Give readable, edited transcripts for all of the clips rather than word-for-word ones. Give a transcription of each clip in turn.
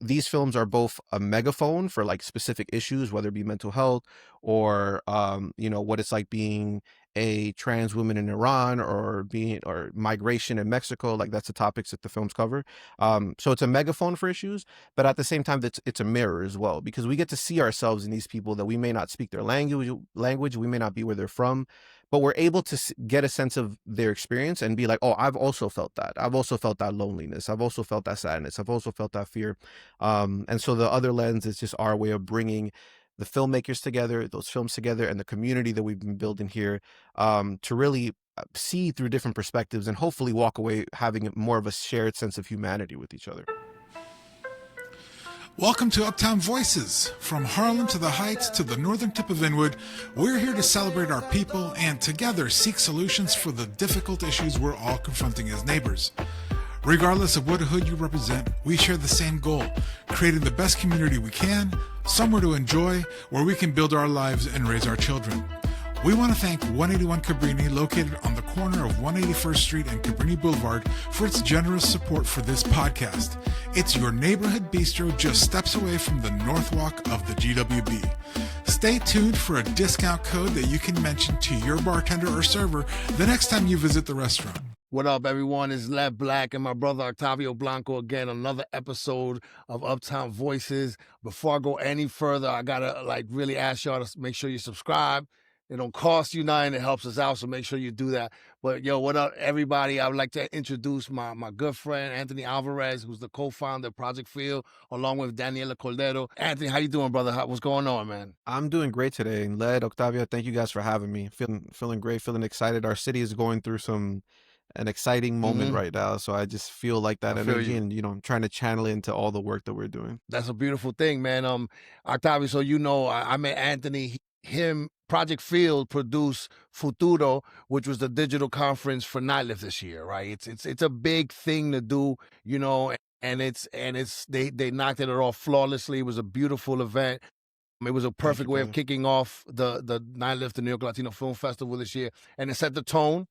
these films are both a megaphone for like specific issues, whether it be mental health or, what it's like being a trans woman in Iran or migration in Mexico. Like that's the topics that the films cover. So it's a megaphone for issues, but at the same time, it's a mirror as well, because we get to see ourselves in these people that we may not speak their language, we may not be where they're from, but we're able to get a sense of their experience and be like, oh, I've also felt that. I've also felt that loneliness. I've also felt that sadness. I've also felt that fear. And so the other lens is just our way of bringing the filmmakers together, those films together, and the community that we've been building here, to really see through different perspectives and hopefully walk away having more of a shared sense of humanity with each other. Welcome to Uptown Voices. From Harlem to the Heights to the northern tip of Inwood, we're here to celebrate our people and together seek solutions for the difficult issues we're all confronting as neighbors. Regardless of what hood you represent, we share the same goal, creating the best community we can, somewhere to enjoy, where we can build our lives and raise our children. We want to thank 181 Cabrini, located on the corner of 181st Street and Cabrini Boulevard, for its generous support for this podcast. It's your neighborhood bistro just steps away from the Northwalk of the GWB. Stay tuned for a discount code that you can mention to your bartender or server the next time you visit the restaurant. What up, everyone? It's Lev Black and my brother Octavio Blanco again. Another episode of Uptown Voices. Before I go any further, I gotta really ask y'all to make sure you subscribe. It don't cost you nothing. It helps us out, so make sure you do that. But yo, what up, everybody? I would like to introduce my good friend Anthony Alvarez, who's the co-founder of Project Field, along with Daniela Cordero. Anthony, how you doing, brother? What's going on, man? I'm doing great today. Led, Octavio, thank you guys for having me. Feeling great, feeling excited. Our city is going through an exciting moment right now, so I just feel like that energy, and I'm trying to channel it into all the work that we're doing. That's a beautiful thing, man. Octavio, so I met Anthony. Project Field produced Futuro, which was the digital conference for NYLFF this year, right? It's a big thing to do, and they knocked it off flawlessly. It was a beautiful event. It was a perfect way of kicking off the NYLFF, the New York Latino Film Festival this year, and it set the tone,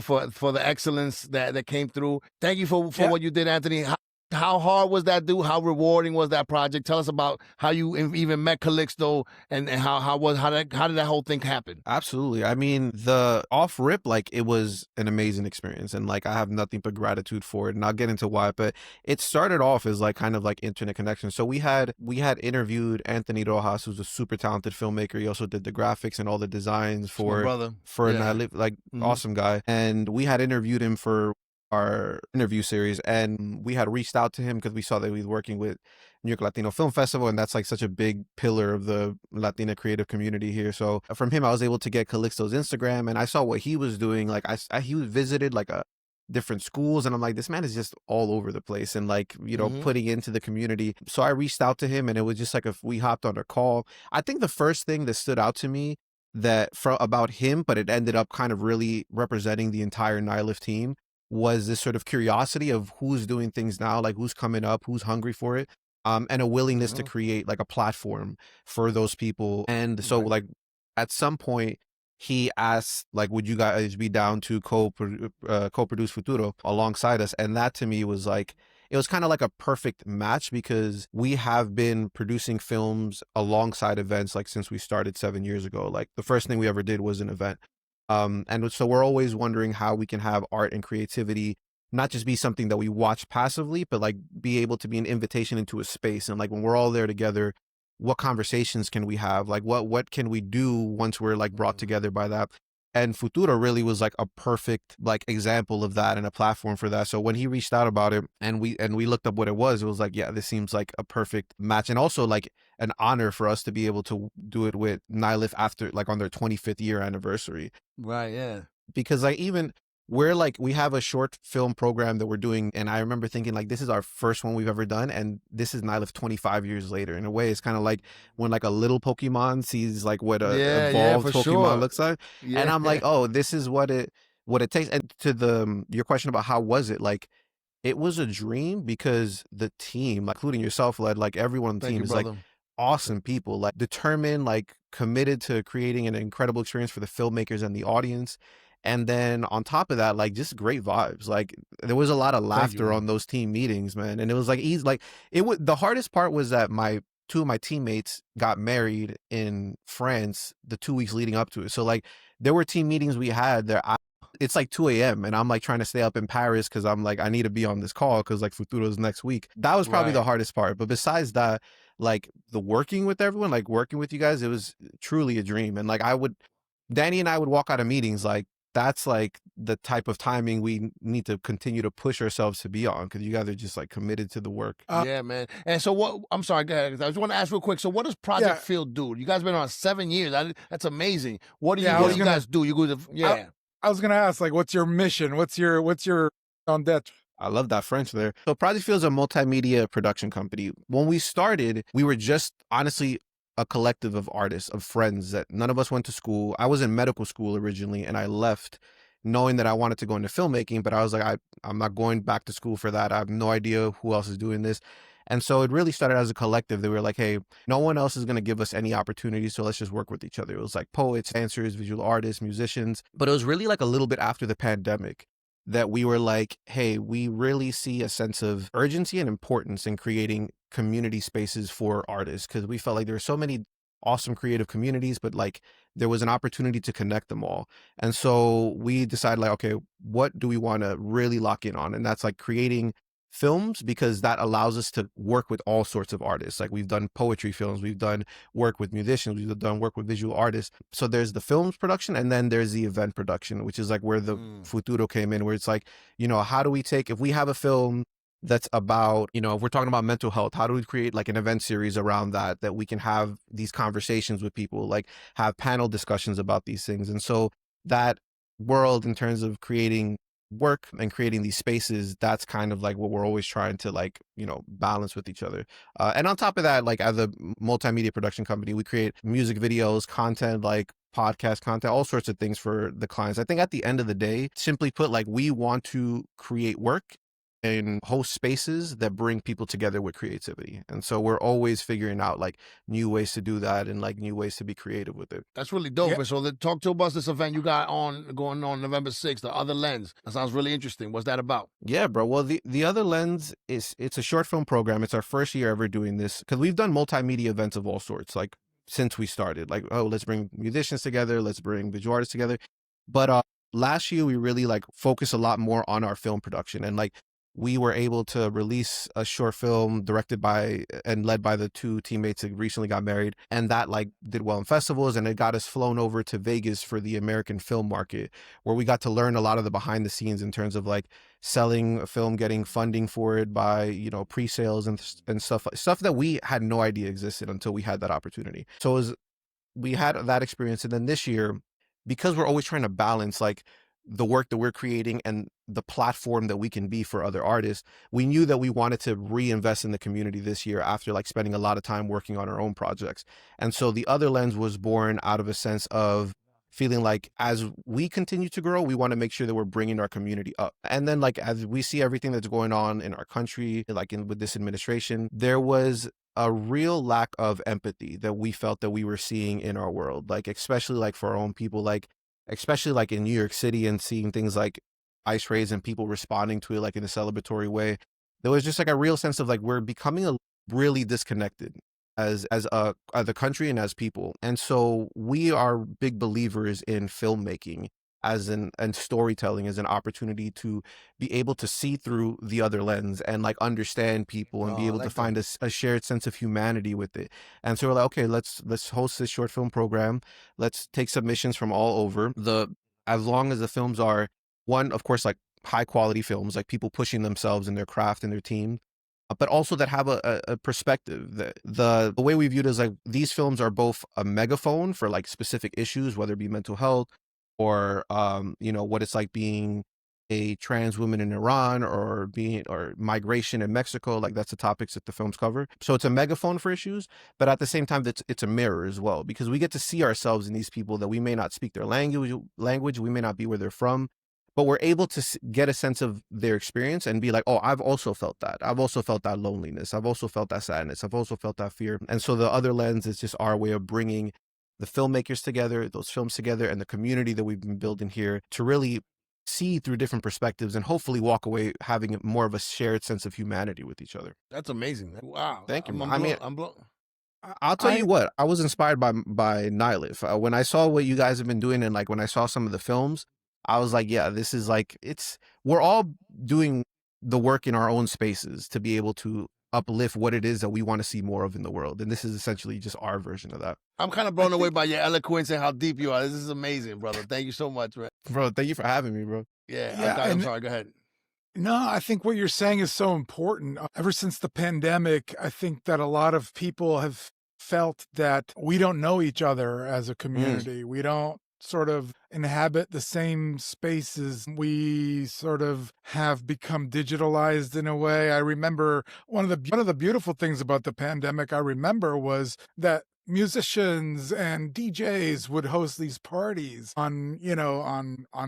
for the excellence that came through. Thank you for what you did, Anthony. How hard was that, dude? How rewarding was that project? Tell us about how you even met Calixto and how did that whole thing happen? Absolutely. I mean, the off rip, it was an amazing experience, and I have nothing but gratitude for it. And I'll get into why, but it started off as kind of internet connection. So we had interviewed Anthony Rojas, who's a super talented filmmaker. He also did the graphics and all the designs for NYLFF, awesome guy. And we had interviewed him for our interview series, and we had reached out to him because we saw that he was working with New York Latino Film Festival, and that's such a big pillar of the Latina creative community here. So from him, I was able to get Calixto's Instagram, and I saw what he was doing. He visited different schools, and I'm like, this man is just all over the place and putting into the community. So I reached out to him, and it was just we hopped on a call. I think the first thing that stood out to me about him, but it ended up kind of really representing the entire NYLFF team, was this sort of curiosity of who's doing things now, who's coming up, who's hungry for it, and a willingness to create a platform for those people. And so at some point he asked, would you guys be down to co-produce Futuro alongside us? And that to me was it was kind of a perfect match, because we have been producing films alongside events since we started 7 years ago. The first thing we ever did was an event. And so we're always wondering how we can have art and creativity not just be something that we watch passively, but be able to be an invitation into a space. And when we're all there together, what conversations can we have? What can we do once we're brought together by that? And Futuro really was a perfect example of that and a platform for that. So when he reached out about it and we looked up what it was yeah, this seems like a perfect match, and also an honor for us to be able to do it with NYLFF after on their 25th year anniversary. Right, yeah. Because even we're we have a short film program that we're doing, and I remember thinking this is our first one we've ever done, and this is NYLFF 25 years later. In a way, it's kind of when a little Pokemon sees what a evolved Pokemon looks like, and I'm oh, this is what it takes. And to your question about how was it, it was a dream, because the team, including yourself, Led, everyone on the team is awesome people, determined, committed to creating an incredible experience for the filmmakers and the audience. And then on top of that, like just great vibes. Like there was a lot of Thank you, laughter man. on those team meetings, man. And it was like easy. Like it was the hardest part was that my two of my teammates got married in France the 2 weeks leading up to it. So like there were team meetings we had there. It's like 2 a.m. and I'm like trying to stay up in Paris because I'm like, I need to be on this call because like Futuro's next week. That was probably the Right. hardest part. But besides that, like the working with everyone, like working with you guys, it was truly a dream. And like Danny and I would walk out of meetings like, that's like the type of timing we need to continue to push ourselves to be on because you guys are just like committed to the work. Yeah, man. And so what? I'm sorry, go ahead. I just want to ask real quick. So what does Project Field do? You guys been on 7 years. That's amazing. What do you guys do? You go to I was gonna ask, like, what's your mission? What's your on that? I love that French there. So Project Field is a multimedia production company. When we started, we were just honestly a collective of artists, of friends that none of us went to school. I was in medical school originally and I left knowing that I wanted to go into filmmaking, but I was like, I'm not going back to school for that. I have no idea who else is doing this. And so it really started as a collective that we were like, hey, no one else is going to give us any opportunities. So let's just work with each other. It was like poets, dancers, visual artists, musicians. But it was really like a little bit after the pandemic that we were like, hey, we really see a sense of urgency and importance in creating community spaces for artists because we felt like there were so many awesome creative communities, but like there was an opportunity to connect them all. And so we decided like, okay, what do we want to really lock in on? And that's like creating films because that allows us to work with all sorts of artists. Like we've done poetry films, we've done work with musicians, we've done work with visual artists. So there's the films production and then there's the event production, which is like where the Futuro came in, where it's like, how do we take, if we have a film that's about, if we're talking about mental health, how do we create like an event series around that we can have these conversations with people, like have panel discussions about these things. And so that world in terms of creating work and creating these spaces, that's kind of like what we're always trying to like, balance with each other. And on top of that, like as a multimedia production company, we create music videos, content, like podcast content, all sorts of things for the clients. I think at the end of the day, simply put, like we want to create work and host spaces that bring people together with creativity. And so we're always figuring out like new ways to do that and like new ways to be creative with it. That's really dope. Yeah. So talk to us this event you got going on November 6th, The Other Lens. That sounds really interesting. What's that about? Yeah, bro. Well, the Other Lens it's a short film program. It's our first year ever doing this because we've done multimedia events of all sorts, like since we started. Like, oh, let's bring musicians together, let's bring visual artists together. But last year we really like focused a lot more on our film production and like we were able to release a short film directed by and led by the two teammates that recently got married. And that like did well in festivals and it got us flown over to Vegas for the American film market, where we got to learn a lot of the behind the scenes in terms of like selling a film, getting funding for it by, pre-sales and stuff that we had no idea existed until we had that opportunity. So we had that experience. And then this year, because we're always trying to balance like the work that we're creating and the platform that we can be for other artists, we knew that we wanted to reinvest in the community this year after like spending a lot of time working on our own projects. And so the Other Lens was born out of a sense of feeling like as we continue to grow, we want to make sure that we're bringing our community up. And then like as we see everything that's going on in our country, like with this administration, there was a real lack of empathy that we felt that we were seeing in our world, like especially like for our own people, like especially like in New York City and seeing things like ice raids and people responding to it like in a celebratory way. There was just like a real sense of like we're becoming really disconnected as a country and as people. And so we are big believers in filmmaking and storytelling as an opportunity to be able to see through the other lens and like understand people and be able to find a shared sense of humanity with it. And so we're like, okay, let's host this short film program. Let's take submissions from all over. As long as the films are one, of course, like high quality films, like people pushing themselves in their craft and their team, but also that have a perspective. The way we viewed it is like these films are both a megaphone for like specific issues, whether it be mental health or what it's like being a trans woman in Iran or migration in Mexico. Like that's the topics that the films cover. So it's a megaphone for issues, but at the same time it's a mirror as well, because we get to see ourselves in these people that we may not speak their language, we may not be where they're from, but we're able to get a sense of their experience and be like, oh, I've also felt that. I've also felt that loneliness. I've also felt that sadness. I've also felt that fear. And so the Other Lens is just our way of bringing the filmmakers together, those films together, and the community that we've been building here to really see through different perspectives and hopefully walk away having more of a shared sense of humanity with each other. That's amazing. Wow. Thank you. I'm blown. I'll tell you what, I was inspired by NYLFF. When I saw what you guys have been doing and like when I saw some of the films, I was like, yeah, this is like, we're all doing the work in our own spaces to be able to uplift what it is that we want to see more of in the world. And this is essentially just our version of that. I'm kind of blown away by your eloquence and how deep you are. This is amazing, brother. Thank you so much, man. Bro, thank you for having me, bro. Yeah, I'm sorry. Go ahead. No, I think what you're saying is so important. Ever since the pandemic, I think that a lot of people have felt that we don't know each other as a community. We don't sort of inhabit the same spaces. We sort of have become digitalized in a way. I remember one of the beautiful things about the pandemic I remember was that musicians and DJs would host these parties on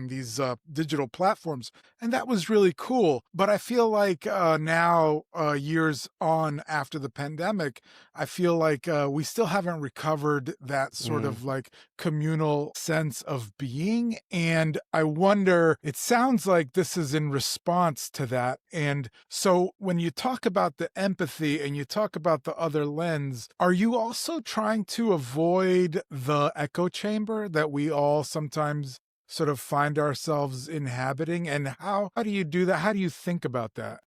these digital platforms. And that was really cool. But I feel like now, years on after the pandemic, I feel like we still haven't recovered that sort of like communal sense of being. And I wonder, it sounds like this is in response to that. And so when you talk about the empathy and you talk about the other lens, are you also trying to avoid the echo chamber that we all sometimes sort of find ourselves inhabiting? And how do you do that? How do you think about that?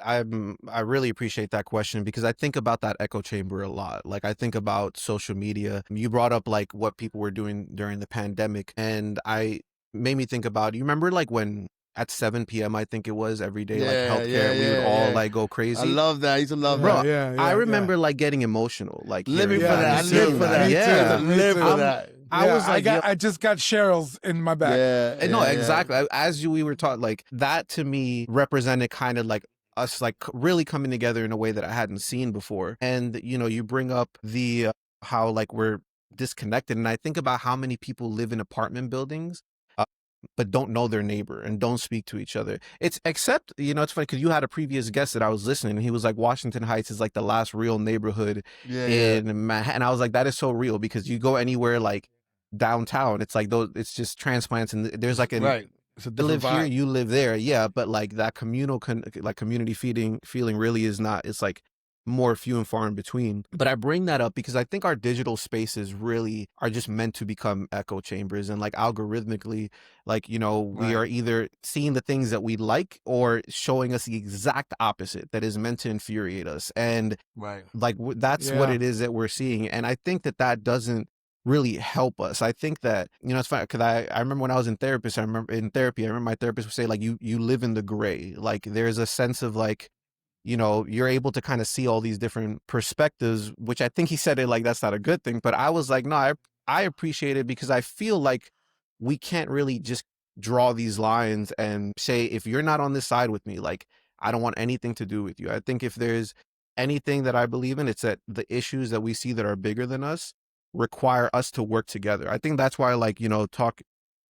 I really appreciate that question because I think about that echo chamber a lot. Like I think about social media. You brought up like what people were doing during the pandemic, and I made me think about, you remember like when at 7 p.m. I think it was every day, like healthcare, we would all like go crazy. I love that. I used to love Bro, that. I remember like getting emotional, like living for hearing that. I live for that. Yeah, live for that. I was like, I just got Cheryl's in my back. No, exactly. As we were taught, like that to me represented kind of like us like really coming together in a way that I hadn't seen before. And you bring up the how like we're disconnected, and I think about how many people live in apartment buildings but don't know their neighbor and don't speak to each other. It's funny because you had a previous guest that I was listening, and he was like, Washington Heights is like the last real neighborhood in Manhattan. And I was like, that is so real, because you go anywhere like downtown, it's like it's just transplants, and there's like It's a I live vibe. here, you live there, yeah, but like that community feeling really is not. It's like more few and far in between. But I bring that up because I think our digital spaces really are just meant to become echo chambers, and like algorithmically, like we are either seeing the things that we like or showing us the exact opposite that is meant to infuriate us, and like that's what it is that we're seeing. And I think that doesn't really help us. I think that it's funny because I remember when I was in therapy, I remember my therapist would say like you live in the gray. Like there's a sense of like you're able to kind of see all these different perspectives, which I think he said it like that's not a good thing. But I was like, no, I appreciate it because I feel like we can't really just draw these lines and say, if you're not on this side with me, like I don't want anything to do with you. I think if there's anything that I believe in, it's that the issues that we see that are bigger than us require us to work together. I think that's why like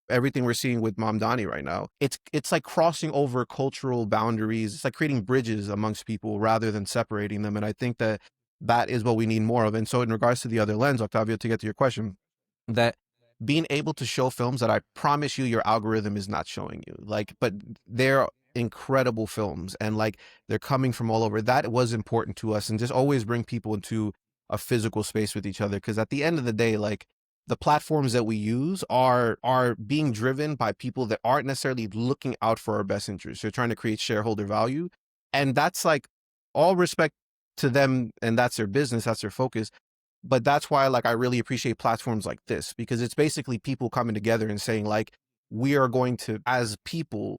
everything we're seeing with Mamdani right now, it's like crossing over cultural boundaries. It's like creating bridges amongst people rather than separating them. And I think that is what we need more of. And so in regards to the other lens, Octavio, to get to your question, that being able to show films that I promise you your algorithm is not showing you, like, but they're incredible films and like they're coming from all over. That was important to us, and just always bring people into a physical space with each other. Because at the end of the day, like, the platforms that we use are being driven by people that aren't necessarily looking out for our best interests. They're trying to create shareholder value. And that's like, all respect to them, and that's their business, that's their focus. But that's why like I really appreciate platforms like this, because it's basically people coming together and saying like, we are going to, as people,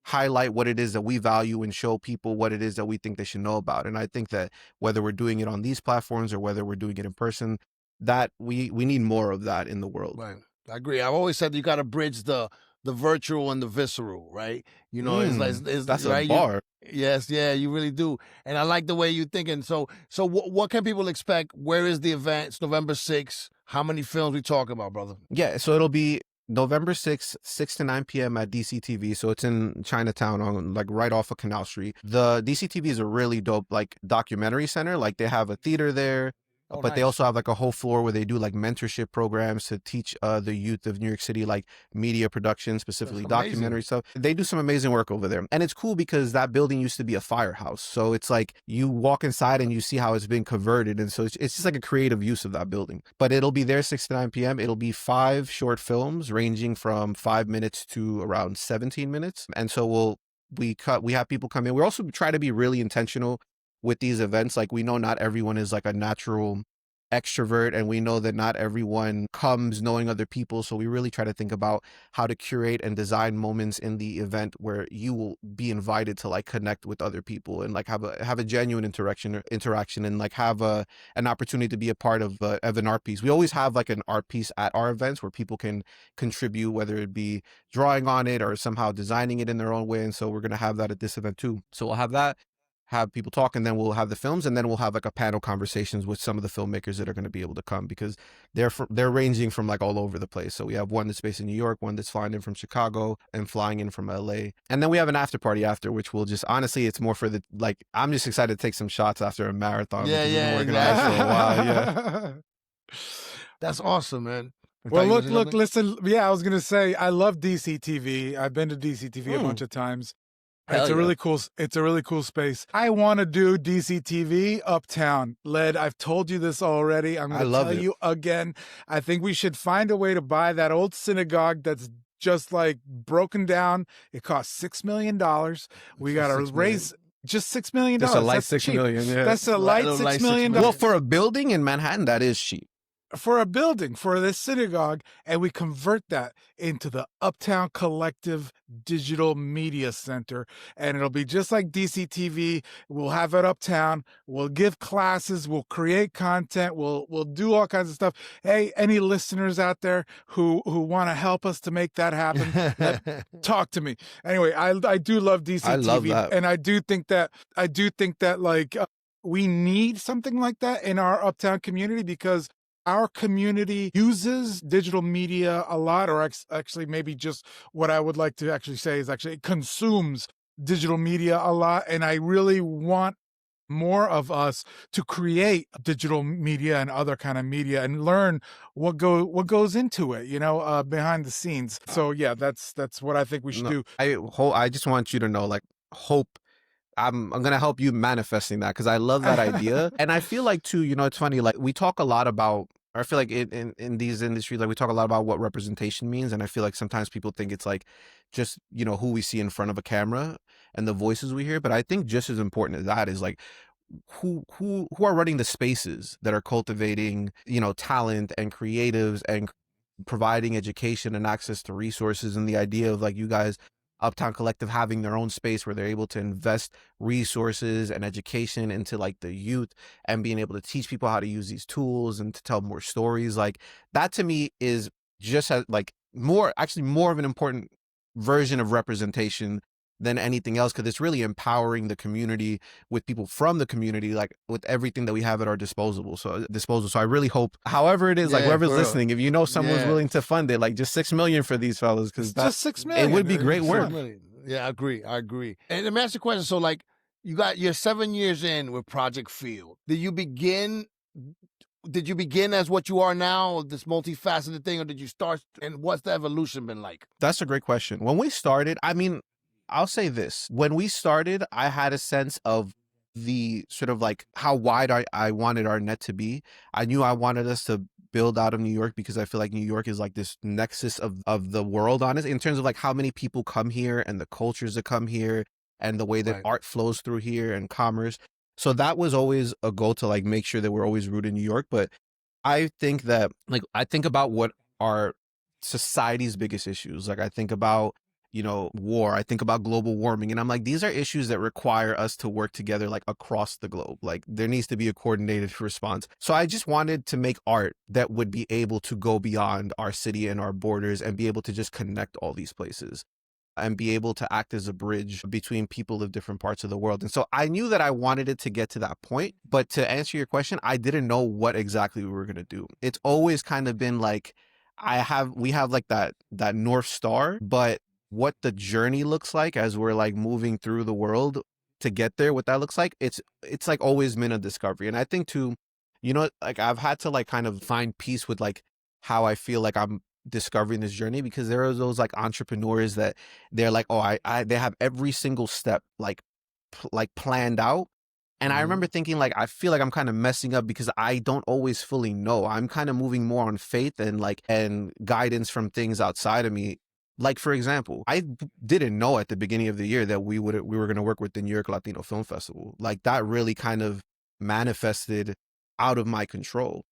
highlight what it is that we value and show people what it is that we think they should know about. And I think that whether we're doing it on these platforms or whether we're doing it in person, that we need more of that in the world. Right. I agree. I've always said you got to bridge the virtual and the visceral, right? It's that's right? a bar. Yes, yeah, you really do. And I like the way you're thinking. So what can people expect? Where is the event? It's November 6th. How many films we talking about, brother? Yeah, so it'll be November 6th, 6 to 9 p.m. at DCTV. So it's in Chinatown, on like right off of Canal Street. The DCTV is a really dope like documentary center. Like they have a theater there. Oh, But they nice. also have like a whole floor where they do like mentorship programs to teach the youth of New York City like media production, specifically That's amazing. documentary stuff. They do some amazing work over there. And it's cool because that building used to be a firehouse. So it's like you walk inside and you see how it's been converted. And so it's just like a creative use of that building. But it'll be there 6 to 9 p.m. It'll be 5 short films ranging from 5 minutes to around 17 minutes. And so we have people come in. We also try to be really intentional with these events. Like, we know not everyone is like a natural extrovert, and we know that not everyone comes knowing other people, so we really try to think about how to curate and design moments in the event where you will be invited to like connect with other people and like have a genuine interaction and like have an opportunity to be a part of an art piece. We always have like an art piece at our events where people can contribute, whether it be drawing on it or somehow designing it in their own way. And so we're going to have that at this event too. So we'll have that, have people talk, and then we'll have the films, and then we'll have like a panel conversations with some of the filmmakers that are going to be able to come, because they're ranging from like all over the place. So we have one that's based in New York, one that's flying in from Chicago and flying in from LA. And then we have an after party after, which will just, honestly, it's more for the, like, I'm just excited to take some shots after a marathon. Yeah, because we've been yeah, working on it for a while. Yeah. That's awesome, man. Well, look, listen. Yeah, I was gonna say I love DC TV. I've been to DC TV a bunch of times. It's a really cool. It's a really cool space. I want to do DC TV Uptown. Led, I've told you this already. I'm going to tell you again. I think we should find a way to buy that old synagogue that's just like broken down. It costs $6 million. We got to raise just $6 million. That's a light $6 million. Yeah. That's a light $6 million. Well, for a building in Manhattan, that is cheap. For a building, for this synagogue, and we convert that into the Uptown Collective Digital Media Center, and it'll be just like DCTV. We'll have it uptown. We'll give classes. We'll create content. We'll do all kinds of stuff. Hey, any listeners out there who want to help us to make that happen, talk to me. Anyway, I do love DCTV, I love that. and I do think that like we need something like that in our Uptown community, because our community uses digital media a lot, or actually maybe just what I would like to actually say is actually it consumes digital media a lot. And I really want more of us to create digital media and other kind of media and learn what goes into it, behind the scenes. So yeah, that's what I think we should do. I just want you to know, like, hope. I'm going to help you manifesting that, because I love that idea. And I feel like too, it's funny, like we talk a lot about, or I feel like in these industries, like we talk a lot about what representation means. And I feel like sometimes people think it's like just, who we see in front of a camera and the voices we hear. But I think just as important as that is like who are running the spaces that are cultivating, talent and creatives and providing education and access to resources. And the idea of like you guys, Uptown Collective, having their own space where they're able to invest resources and education into like the youth and being able to teach people how to use these tools and to tell more stories. Like that to me is just like more of an important version of representation than anything else, because it's really empowering the community with people from the community, like with everything that we have at our disposal. So I really hope, however it is, like whoever's listening, if someone's willing to fund it, like just $6 million for these fellas, because just $6 million, it would be great work. Yeah, I agree. And let me ask you a question. So like you're 7 years in with Project Field. Did you begin as what you are now, this multifaceted thing, or did you start, and what's the evolution been like? That's a great question. When we started, I'll say this. When we started, I had a sense of the sort of like how wide I wanted our net to be. I knew I wanted us to build out of New York, because I feel like New York is like this nexus of the world, honestly, in terms of like how many people come here and the cultures that come here and the way that art flows through here and commerce. So that was always a goal, to like make sure that we're always rooted in New York. But I think that I think about what are society's biggest issues. Like I think about war, I think about global warming, and I'm like, these are issues that require us to work together, like across the globe. Like there needs to be a coordinated response. So I just wanted to make art that would be able to go beyond our city and our borders and be able to just connect all these places and be able to act as a bridge between people of different parts of the world. And so I knew that I wanted it to get to that point. But to answer your question, I didn't know what exactly we were going to do. It's always kind of been like, we have like that North Star, but what the journey looks like as we're like moving through the world to get there, what that looks like, it's like always been a discovery. And I think too, you know, like I've had to like kind of find peace with like how I feel like I'm discovering this journey, because there are those like entrepreneurs that they're like, oh, they have every single step like like planned out. And I remember thinking like, I feel like I'm kind of messing up because I don't always fully know. I'm kind of moving more on faith and like, and guidance from things outside of me. Like, for example, didn't know at the beginning of the year that we were going to work with the New York Latino Film Festival. Like that really kind of manifested out of my control.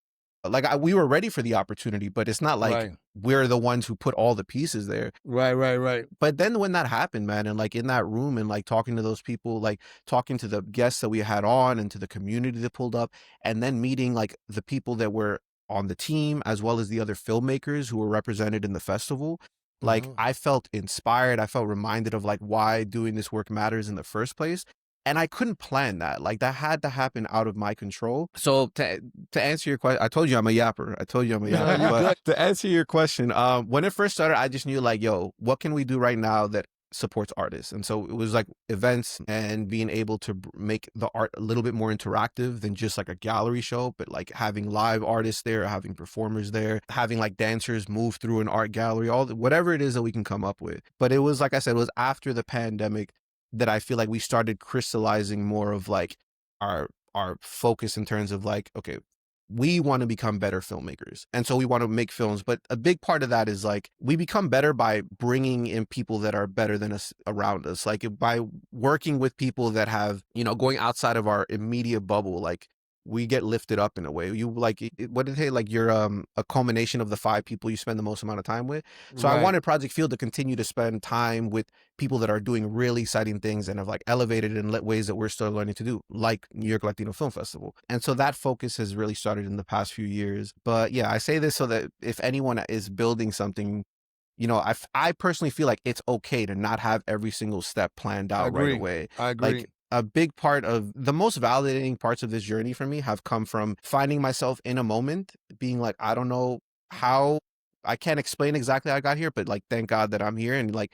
Like we were ready for the opportunity, but it's not like we're the ones who put all the pieces there. Right. But then when that happened, man, and like in that room and like talking to those people, like talking to the guests that we had on and to the community that pulled up, and then meeting like the people that were on the team as well as the other filmmakers who were represented in the festival, like I felt inspired. I felt reminded of like why doing this work matters in the first place. And I couldn't plan that. Like that had to happen out of my control. So to answer your question, I told you I'm a yapper. But to answer your question, when it first started, I just knew like, yo, what can we do right now that supports artists? And so it was like events and being able to make the art a little bit more interactive than just like a gallery show, but like having live artists there, having performers there, having like dancers move through an art gallery, whatever it is that we can come up with. But it was, like I said, it was after the pandemic that I feel like we started crystallizing more of like our focus in terms of like, okay, we want to become better filmmakers. And so we want to make films. But a big part of that is like, we become better by bringing in people that are better than us around us. Like by working with people that have, you know, going outside of our immediate bubble, like we get lifted up in a way. You like, what did they like? You're a culmination of the 5 people you spend the most amount of time with. So I wanted Project Field to continue to spend time with people that are doing really exciting things and have like elevated in ways that we're still learning to do, like New York Latino Film Festival. And so that focus has really started in the past few years. But yeah, I say this so that if anyone is building something, you know, I personally feel like it's okay to not have every single step planned out right away. I agree. Like, a big part of the most validating parts of this journey for me have come from finding myself in a moment being like, I don't know how, I can't explain exactly how I got here, but like, thank God that I'm here, and like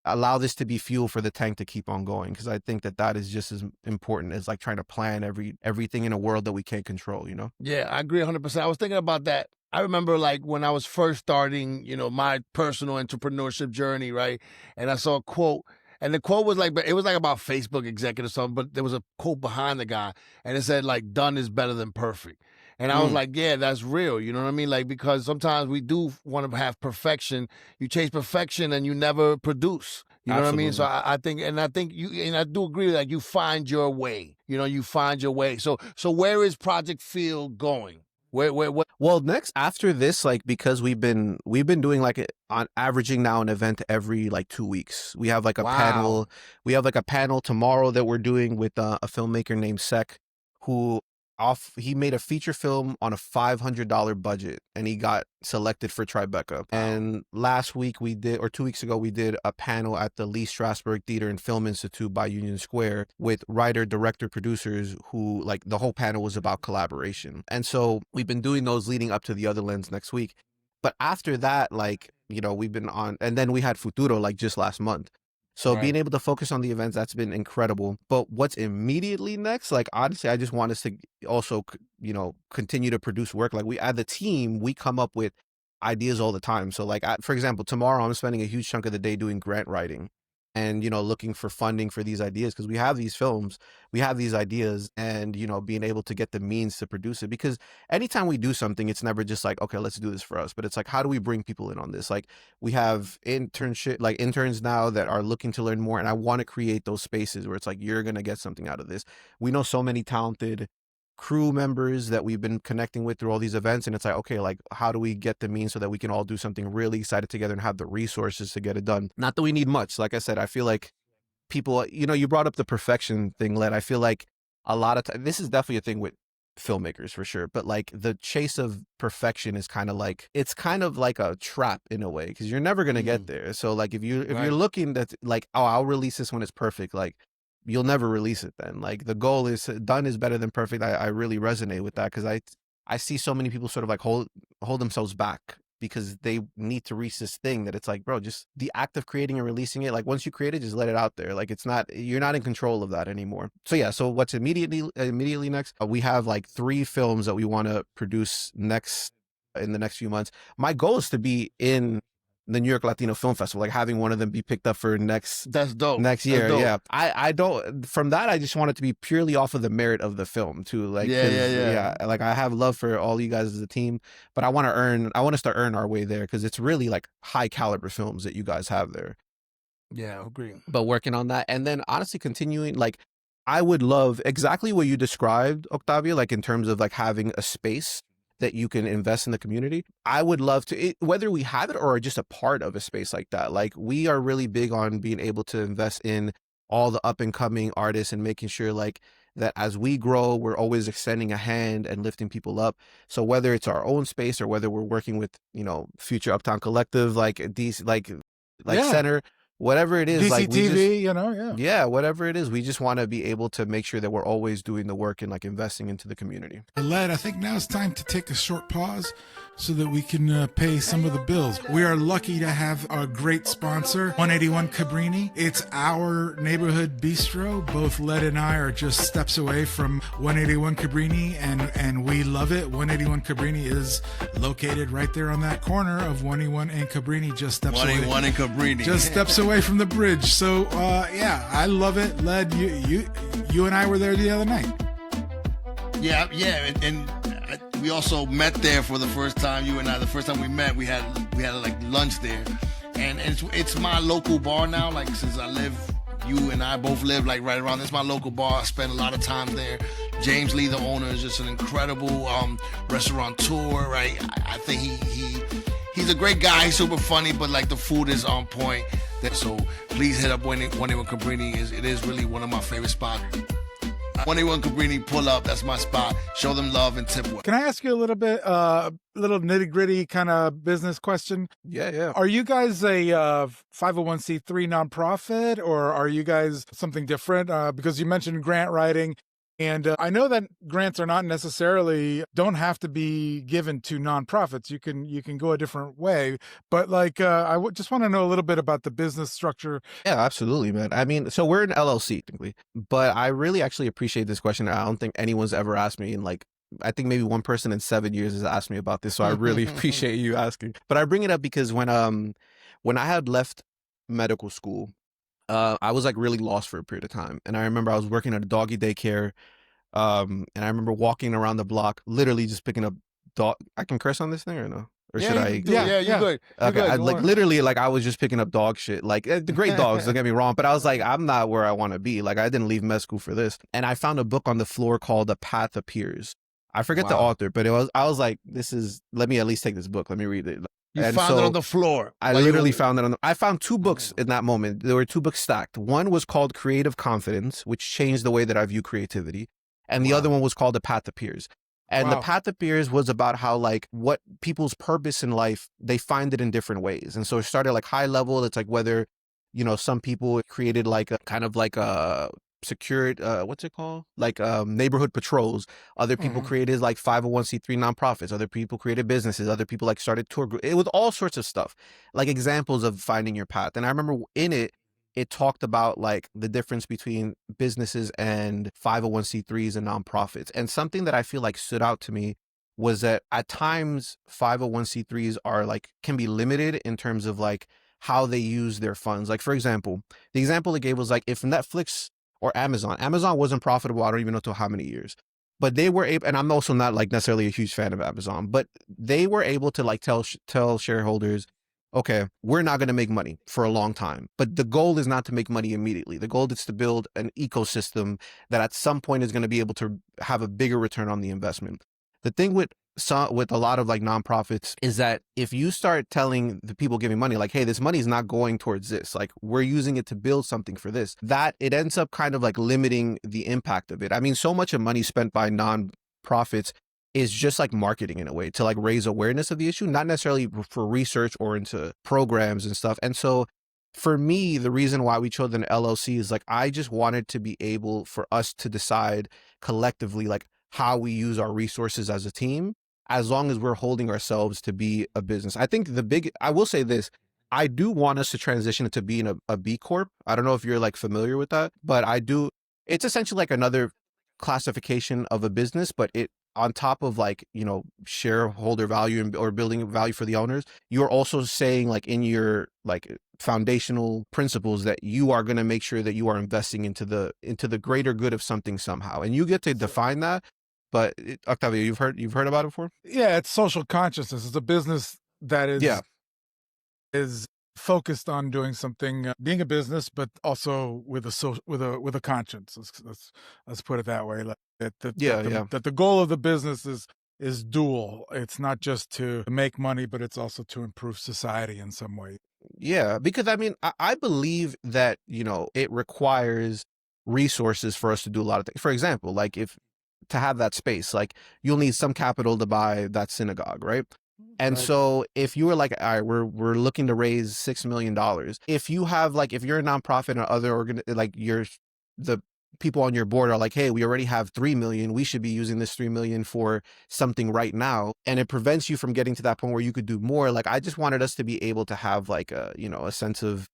allow this to be fuel for the tank to keep on going. Cause I think that that is just as important as like trying to plan everything in a world that we can't control, you know? Yeah, I agree 100%. I was thinking about that. I remember like when I was first starting, you know, my personal entrepreneurship journey, right? And I saw a quote. And the quote was like, it was like about Facebook executive or something, but there was a quote behind the guy, and it said like, done is better than perfect. And I was like, yeah, that's real. You know what I mean? Like, because sometimes we do want to have perfection. You chase perfection and you never produce. You know what I mean? So I think I do agree that you find your way. You know, you find your way. So where is Project Field going? What? Well, next after this, like, because we've been doing like on averaging now an event every like 2 weeks. We have like a panel. We have like a panel tomorrow that we're doing with a filmmaker named Sek, who he made a feature film on a $500 budget, and he got selected for Tribeca. And last week or 2 weeks ago, we did a panel at the Lee Strasberg Theater and Film Institute by Union Square with writer, director, producers who like the whole panel was about collaboration. And so we've been doing those leading up to the Other Lens next week. But after that, like, you know, we've been on, and then we had Futuro like just last month. So being able to focus on the events, that's been incredible. But what's immediately next, like, honestly, I just want us to also, you know, continue to produce work. Like, we, as a team, we come up with ideas all the time. So like, for example, tomorrow I'm spending a huge chunk of the day doing grant writing and, you know, looking for funding for these ideas, because we have these films, we have these ideas, and, you know, being able to get the means to produce it. Because anytime we do something, it's never just like, okay, let's do this for us, but it's like, how do we bring people in on this? Like, we have interns now that are looking to learn more, and I want to create those spaces where it's like, you're going to get something out of this. We know so many talented crew members that we've been connecting with through all these events, and it's like, okay, like, how do we get the means so that we can all do something really excited together and have the resources to get it done? Not that we need much. Like I said, I feel like people, you know, you brought up the perfection thing, Led. I feel like a lot of this is definitely a thing with filmmakers for sure, but like the chase of perfection is kind of like, it's kind of like a trap in a way, because you're never going to get there. So like, if you're looking that like, oh, I'll release this when it's perfect, like, you'll never release it then. Like, the goal is done is better than perfect. I really resonate with that, because I see so many people sort of like hold themselves back because they need to reach this thing that it's like, bro, just the act of creating and releasing it. Like once you create it, just let it out there. Like it's not, you're not in control of that anymore. So yeah, so what's immediately next? We have like 3 films that we want to produce next in the next few months. My goal is to be in the New York Latino Film Festival, like having one of them be picked up for That's dope. next year. That's dope. Yeah. I don't, from that, I just want it to be purely off of the merit of the film too. Like, Yeah. like I have love for all you guys as a team, but I want us to earn our way there, because it's really like high caliber films that you guys have there. Yeah, I agree. But working on that, and then honestly continuing, like I would love exactly what you described, Octavio, like in terms of like having a space that you can invest in the community. I would love to, whether we have it or just a part of a space like that. Like we are really big on being able to invest in all the up and coming artists and making sure like that as we grow, we're always extending a hand and lifting people up. So whether it's our own space or whether we're working with, Future Uptown Collective, like DC, like Center, whatever it is, like DCTV, yeah, whatever it is, we just want to be able to make sure that we're always doing the work and like investing into the community. Led, I think now it's time to take a short pause so that we can pay some of the bills. We are lucky to have a great sponsor, 181 Cabrini. It's our neighborhood bistro. Both Led and I are just steps away from 181 Cabrini, and we love it. 181 Cabrini is located right there on that corner of 181 and Cabrini, just steps away. 181 and Cabrini. Just steps away from the bridge. So, yeah, I love it. Led, you and I were there the other night. Yeah, and we also met there for the first time. You and I, the first time we met, we had like lunch there, and it's my local bar now. Like since you and I both live like right around. It's my local bar. I spend a lot of time there. James Lee, the owner, is just an incredible restaurateur. Right, I think he's a great guy. He's super funny, but like the food is on point. So please hit up 181 Cabrini. It is really one of my favorite spots. 181 Cabrini, pull up. That's my spot. Show them love and tip well. Can I ask you a little bit, little nitty gritty kind of business question? Yeah. Are you guys a 501c3 nonprofit, or are you guys something different? Because you mentioned grant writing. And I know that grants are not necessarily, don't have to be given to nonprofits. You can go a different way. But like, I just want to know a little bit about the business structure. Yeah, absolutely, man. I mean, so we're an LLC, technically, but I really actually appreciate this question. I don't think anyone's ever asked me, and like, I think maybe one person in 7 years has asked me about this. So I really appreciate you asking. But I bring it up because when I had left medical school, I was like really lost for a period of time. And I remember I was working at a doggy daycare. And I remember walking around the block, literally just picking up dog. I can curse on this thing or no? Or should I? Yeah, you good. Okay, I, like literally, like I was just picking up dog shit. Like the great dogs, don't get me wrong, but I was like, I'm not where I want to be. Like I didn't leave med school for this. And I found a book on the floor called The Path Appears. I forget the author, but I was like, let me at least take this book. Let me read it. You found it on the floor. I literally found it I found 2 books in that moment. There were 2 books stacked. One was called Creative Confidence, which changed the way that I view creativity. And the other one was called The Path Appears. And The Path Appears was about how like what people's purpose in life, they find it in different ways. And so it started like high level. It's like whether, some people created like a kind of like a secured, what's it called? Like neighborhood patrols. Other people created like 501c3 nonprofits. Other people created businesses. Other people like started tour groups. It was all sorts of stuff, like examples of finding your path. And I remember in it talked about like the difference between businesses and 501c3s and nonprofits. And something that I feel like stood out to me was that at times 501c3s are like, can be limited in terms of like how they use their funds. Like for example, the example they gave was like if Netflix or Amazon wasn't profitable, I don't even know till how many years, but they were able, and I'm also not like necessarily a huge fan of Amazon, but they were able to like tell shareholders, okay, we're not going to make money for a long time, but the goal is not to make money immediately. The goal is to build an ecosystem that at some point is going to be able to have a bigger return on the investment. The thing with a lot of like nonprofits is that if you start telling the people giving money, like, hey, this money is not going towards this, like we're using it to build something for this, that it ends up kind of like limiting the impact of it. I mean, so much of money spent by nonprofits is just like marketing in a way to like raise awareness of the issue, not necessarily for research or into programs and stuff. And so for me, the reason why we chose an LLC is like, I just wanted to be able for us to decide collectively, like how we use our resources as a team as long as we're holding ourselves to be a business. I think I will say this, I do want us to transition into being a B Corp. I don't know if you're like familiar with that, but it's essentially like another classification of a business, but it, on top of like, shareholder value or building value for the owners, you're also saying like in your like foundational principles that you are going to make sure that you are investing into the greater good of something somehow. And you get to define that. But Octavio, you've heard about it before? Yeah, it's social consciousness. It's a business that is focused on doing something, being a business, but also with a conscience. Let's put it that way. Like that the goal of the business is dual. It's not just to make money, but it's also to improve society in some way. Yeah, because I mean, I believe that, it requires resources for us to do a lot of things. For example, like to have that space, like you'll need some capital to buy that synagogue, right? And so if you were like, all right, we're looking to raise $6 million. If you have like, if you're a nonprofit or other the people on your board are like, hey, we already have 3 million. We should be using this 3 million for something right now. And it prevents you from getting to that point where you could do more. Like, I just wanted us to be able to have like a sense of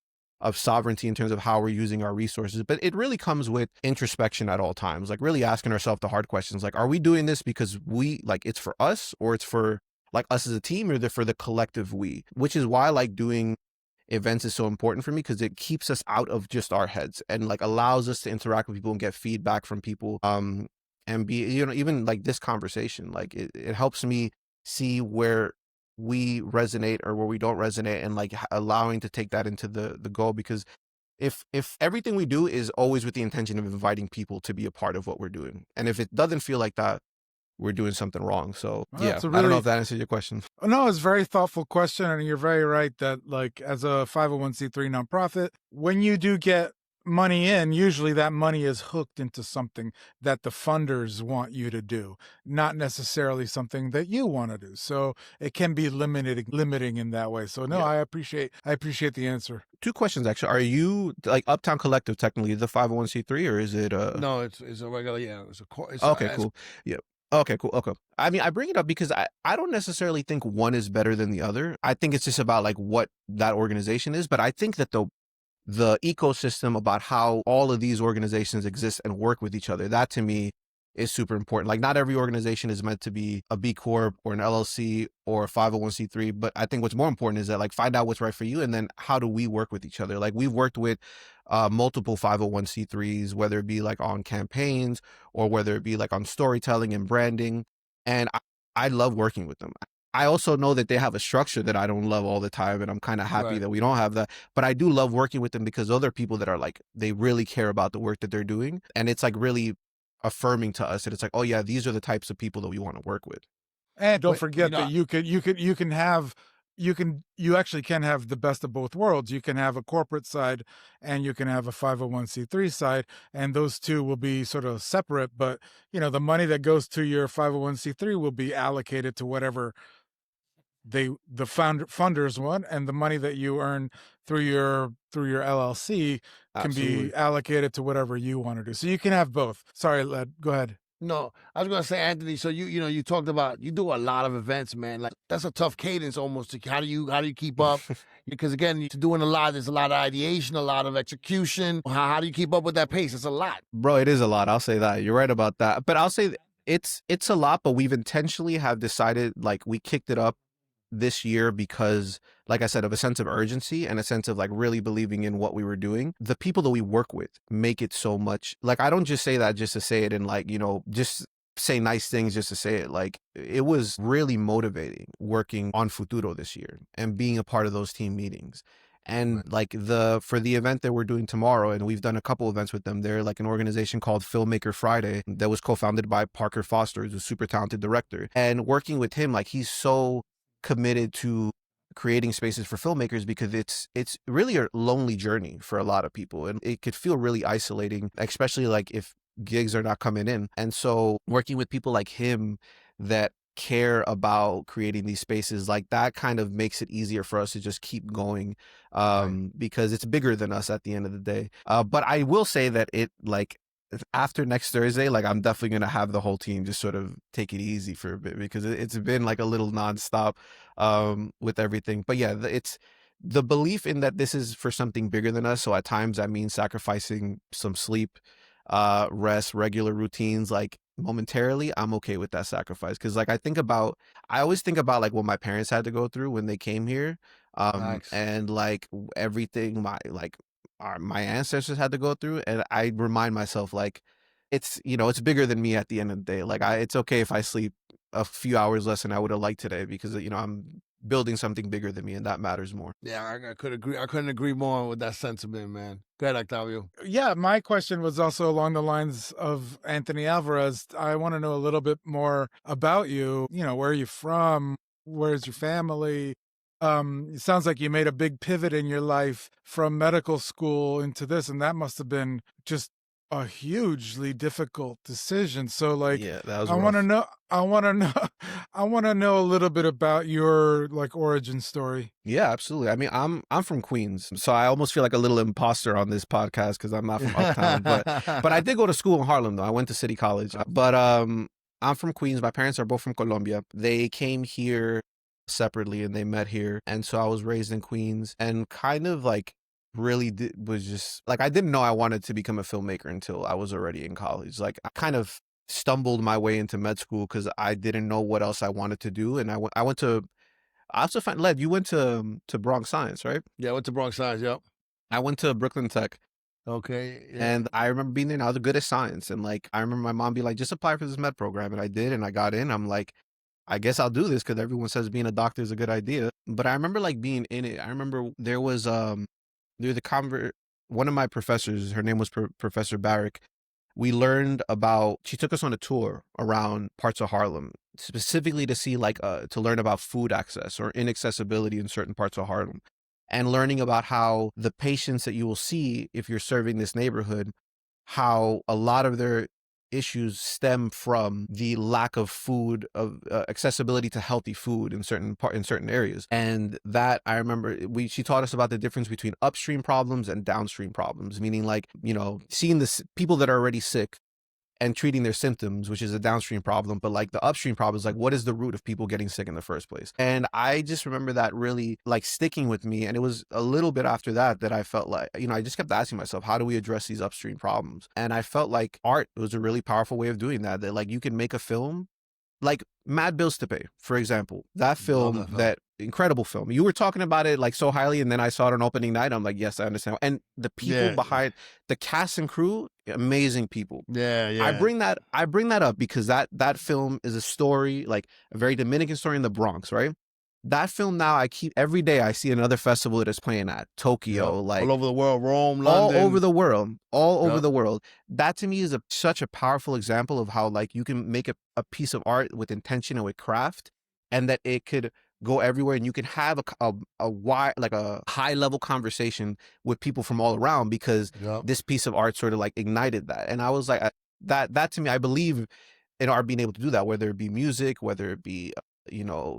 sovereignty in terms of how we're using our resources. But it really comes with introspection at all times, like really asking ourselves the hard questions. Like, are we doing this because it's for us, or it's for like us as a team, or for the collective we? Which is why like doing events is so important for me, because it keeps us out of just our heads and like allows us to interact with people and get feedback from people, and be, even like this conversation, like it helps me see where we resonate or where we don't resonate, and like allowing to take that into the goal. Because if everything we do is always with the intention of inviting people to be a part of what we're doing, and if it doesn't feel like that, we're doing something wrong. So I don't know if that answers your question. No, it's a very thoughtful question. And you're very right that like as a 501c3 nonprofit, when you do get money in, usually that money is hooked into something that the funders want you to do, not necessarily something that you want to do. So it can be limiting in that way. So no, I appreciate the answer. 2 questions actually. Are you like Uptown Collective technically the 501c3, or is it No, it's a regular, okay, cool. Yeah. Okay, cool. Okay. I mean, I bring it up because I don't necessarily think one is better than the other. I think it's just about like what that organization is. But I think that the ecosystem about how all of these organizations exist and work with each other, that to me is super important. Like, not every organization is meant to be a B Corp or an LLC or a 501c3. But I think what's more important is that like find out what's right for you, and then how do we work with each other? Like, we've worked with multiple 501c3s, whether it be like on campaigns or whether it be like on storytelling and branding. And I love working with them. I also know that they have a structure that I don't love all the time, and I'm kind of happy that we don't have that. But I do love working with them because other people that are like, they really care about the work that they're doing. And it's like really affirming to us that it's like, oh yeah, these are the types of people that we want to work with. And don't forget that you actually can have the best of both worlds. You can have a corporate side and you can have a 501c3 side, and those two will be sort of separate. But the money that goes to your 501c3 will be allocated to whatever the funders want, and the money that you earn through your LLC can be allocated to whatever you want to do. So you can have both. Sorry, Led, go ahead. No, I was going to say, Anthony, so you talked about, you do a lot of events, man. Like, that's a tough cadence almost. How do you keep up? Because again, you're doing a lot. There's a lot of ideation, a lot of execution. How do you keep up with that pace? It's a lot. Bro, it is a lot. I'll say that. You're right about that. But I'll say it's a lot, but we've intentionally have decided, like, we kicked it up this year because, like I said, of a sense of urgency and a sense of like really believing in what we were doing. The people that we work with make it so much. Like, I don't just say that just to say it and like, just say nice things just to say it. Like, it was really motivating working on Futuro this year and being a part of those team meetings. And like for the event that we're doing tomorrow, and we've done a couple events with them, they're like an organization called Filmmaker Friday that was co-founded by Parker Foster, who's a super talented director. And working with him, like, he's so committed to creating spaces for filmmakers, because it's really a lonely journey for a lot of people, and it could feel really isolating, especially like if gigs are not coming in. And so working with people like him that care about creating these spaces, like that kind of makes it easier for us to just keep going, because it's bigger than us at the end of the day. But I will say that it, like, after next Thursday, like I'm definitely gonna have the whole team just sort of take it easy for a bit because it's been like a little nonstop with everything. But yeah, it's the belief in that this is for something bigger than us. So at times that means sacrificing some sleep, rest, regular routines, like momentarily, I'm okay with that sacrifice. Cause like I always think about like what my parents had to go through when they came here. Facts. And like everything my ancestors had to go through. And I remind myself like, it's bigger than me at the end of the day. Like it's okay if I sleep a few hours less than I would have liked today because, I'm building something bigger than me and that matters more. Yeah, I could agree. I couldn't agree more with that sentiment, man. Go ahead, Octavio. Yeah, my question was also along the lines of Anthony Alvarez. I want to know a little bit more about you. Where are you from? Where's your family? It sounds like you made a big pivot in your life from medical school into this, and that must have been just a hugely difficult decision. So like, Yeah, that was I want to rough. know, I want to know a little bit about your like origin story. Yeah, absolutely. I mean, I'm from Queens, so I almost feel like a little imposter on this podcast because I'm not from Uptown. But I did go to school in Harlem though. I went to City College. But I'm from Queens. My parents are both from Colombia. They came here separately and they met here, and so I was raised in Queens and kind of like was just like I didn't know I wanted to become a filmmaker until I was already in college. Like I kind of stumbled my way into med school because I didn't know what else I wanted to do, and I went to I also find Led, you went to Bronx Science, right? Yeah, I went to Bronx Science. Yep. I went to Brooklyn Tech, Okay. Yeah. and I remember being there and I was good at science. And like, I remember my mom be like, just apply for this med program. And I did, and I got in. I'm like, I guess I'll do this because everyone says being a doctor is a good idea. But I remember like being in it. I remember one of my professors, her name was Professor Barrick. We learned she took us on a tour around parts of Harlem, specifically to see to learn about food access or inaccessibility in certain parts of Harlem, and learning about how the patients that you will see if you're serving this neighborhood, how a lot of their issues stem from the lack of food, of accessibility to healthy food in certain areas. And that I remember she taught us about the difference between upstream problems and downstream problems, meaning like, seeing the people that are already sick and treating their symptoms, which is a downstream problem. But like the upstream problem is like, what is the root of people getting sick in the first place? And I just remember that really like sticking with me. And it was a little bit after that I felt like, I just kept asking myself, how do we address these upstream problems? And I felt like art was a really powerful way of doing that like you can make a film like Mad Bills to Pay, for example. That film, that incredible film. You were talking about it like so highly, and then I saw it on opening night. I'm like, yes, I understand. And the people behind the cast and crew, amazing people. Yeah. I bring that up because that film is a story, like a very Dominican story in the Bronx, right? That film now every day I see another festival that is playing at Tokyo, like all over the world, Rome, all London. over the world. That to me is such a powerful example of how like you can make a piece of art with intention and with craft, and that it could go everywhere, and you can have a wide, like a high level conversation with people from all around because this piece of art sort of like ignited that. And I was like, that to me, I believe in art being able to do that, whether it be music, whether it be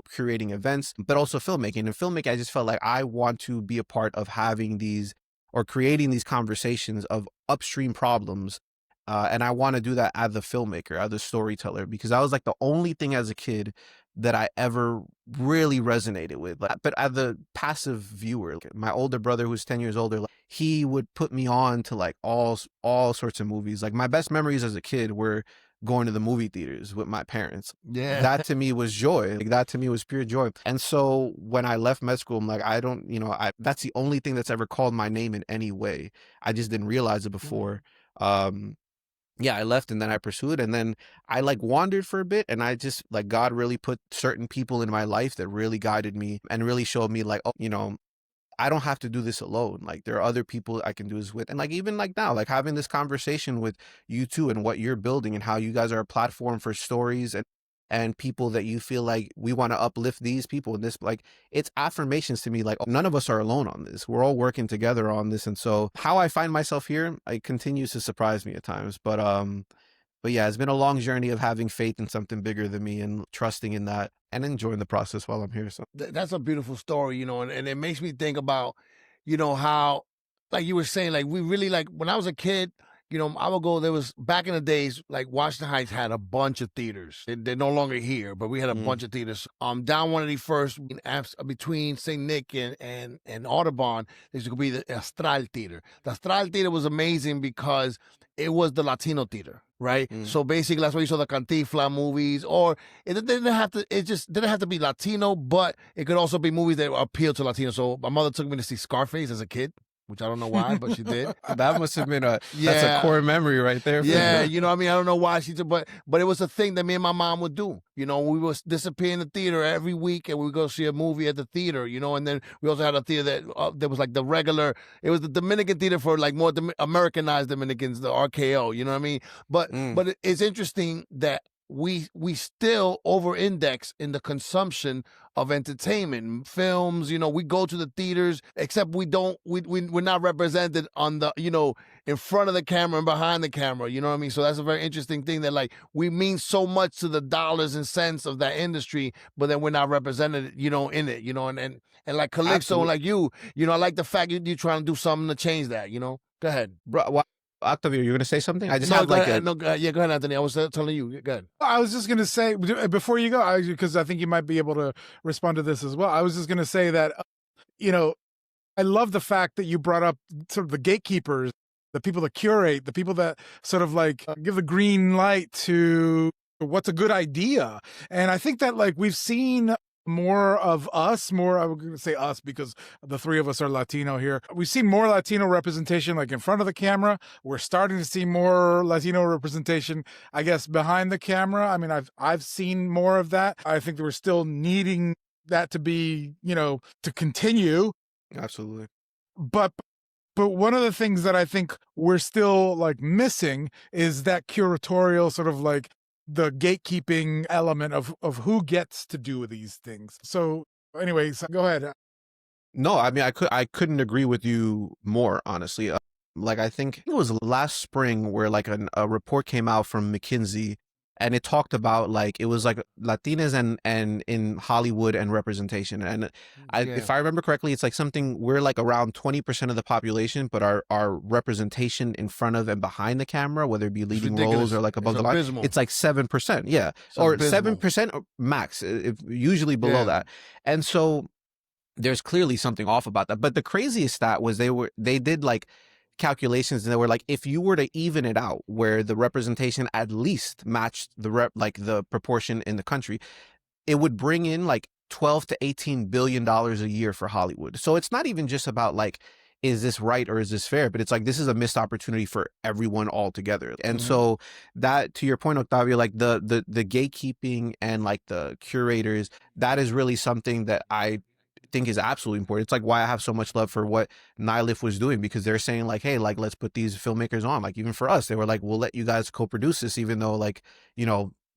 creating events, but also filmmaking. And filmmaking, I just felt like I want to be a part of having these or creating these conversations of upstream problems. And I want to do that as a filmmaker, as a storyteller, because that was like the only thing as a kid that I ever really resonated with. But as a passive viewer, like my older brother, who's 10 years older, like, he would put me on to like all sorts of movies. Like my best memories as a kid were going to the movie theaters with my parents. Yeah. That to me was joy. Like that to me was pure joy. And so when I left med school, I'm like, that's the only thing that's ever called my name in any way. I just didn't realize it before. I left, and then I pursued, and then I like wandered for a bit, and I just like God really put certain people in my life that really guided me and really showed me like, I don't have to do this alone. Like there are other people I can do this with. And like, even like now, like having this conversation with you two and what you're building and how you guys are a platform for stories and people that you feel like we want to uplift these people. And this, like, it's affirmations to me. Like none of us are alone on this. We're all working together on this. And so how I find myself here, it continues to surprise me at times. But yeah, it's been a long journey of having faith in something bigger than me and trusting in that and enjoying the process while I'm here. So that's a beautiful story, and it makes me think about, how, like you were saying, like we really, like when I was a kid, I would go, there was, back in the days, like Washington Heights had a bunch of theaters. They're no longer here, but we had a bunch of theaters. Down 181st, between St. Nick and Audubon, there could be the Astral Theater. The Astral Theater was amazing because it was the Latino theater, right? So basically, that's why you saw the Cantinflas movies, or it didn't have to be Latino, but it could also be movies that appeal to Latinos. So my mother took me to see Scarface as a kid, which I don't know why, but she did. That must have been that's a core memory right there. Yeah, you know what I mean? I don't know why she did, but it was a thing that me and my mom would do. We would disappear in the theater every week, and we would go see a movie at the theater, and then we also had a theater that was like the regular, it was the Dominican theater for like more Americanized Dominicans, the RKO, you know what I mean? But it's interesting that we still over-index in the consumption of entertainment, films. We go to the theaters, except we're not represented on the, in front of the camera and behind the camera. You know what I mean? So that's a very interesting thing, that like we mean so much to the dollars and cents of that industry, but then we're not represented, in it, and like Calypso, and like you, I like the fact you're trying to do something to change that. Go ahead, bro. Octavio, you're going to say something? I just go have like ahead, go ahead, Anthony. I was telling you. Go ahead. I was just going to say, before you go, because I think you might be able to respond to this as well. I was just going to say that, I love the fact that you brought up sort of the gatekeepers, the people that curate, the people that sort of like give the green light to what's a good idea. And I think that like we've seen more of us, I'm going to say us because the three of us are Latino here. We see more Latino representation like in front of the camera. We're starting to see more Latino representation, I guess, behind the camera. I mean, I've seen more of that. I think that we're still needing that to be, to continue. Absolutely. But one of the things that I think we're still like missing is that curatorial sort of like the gatekeeping element of who gets to do these things. So anyways, go ahead. No, I mean, I couldn't agree with you more, honestly. Like, I think it was last spring where like a report came out from McKinsey, and it talked about like, it was like Latinas and in Hollywood and representation. And if I remember correctly, it's like something, we're like around 20% of the population, but our representation in front of and behind the camera, whether it be leading roles or like above the line, it's like 7%. Yeah. Or 7% max, usually below that. And so there's clearly something off about that. But the craziest stat was they did like calculations, and they were like, if you were to even it out where the representation at least matched the proportion in the country, it would bring in like 12 to 18 billion dollars a year for Hollywood. So it's not even just about like, is this right or is this fair, but it's like, this is a missed opportunity for everyone altogether. And so that, to your point, Octavio, like the gatekeeping and like the curators, that is really something that I think is absolutely important. It's like why I have so much love for what NYLFF was doing, because they're saying like, hey, like, let's put these filmmakers on. Like, even for us, they were like, we'll let you guys co-produce this, even though like,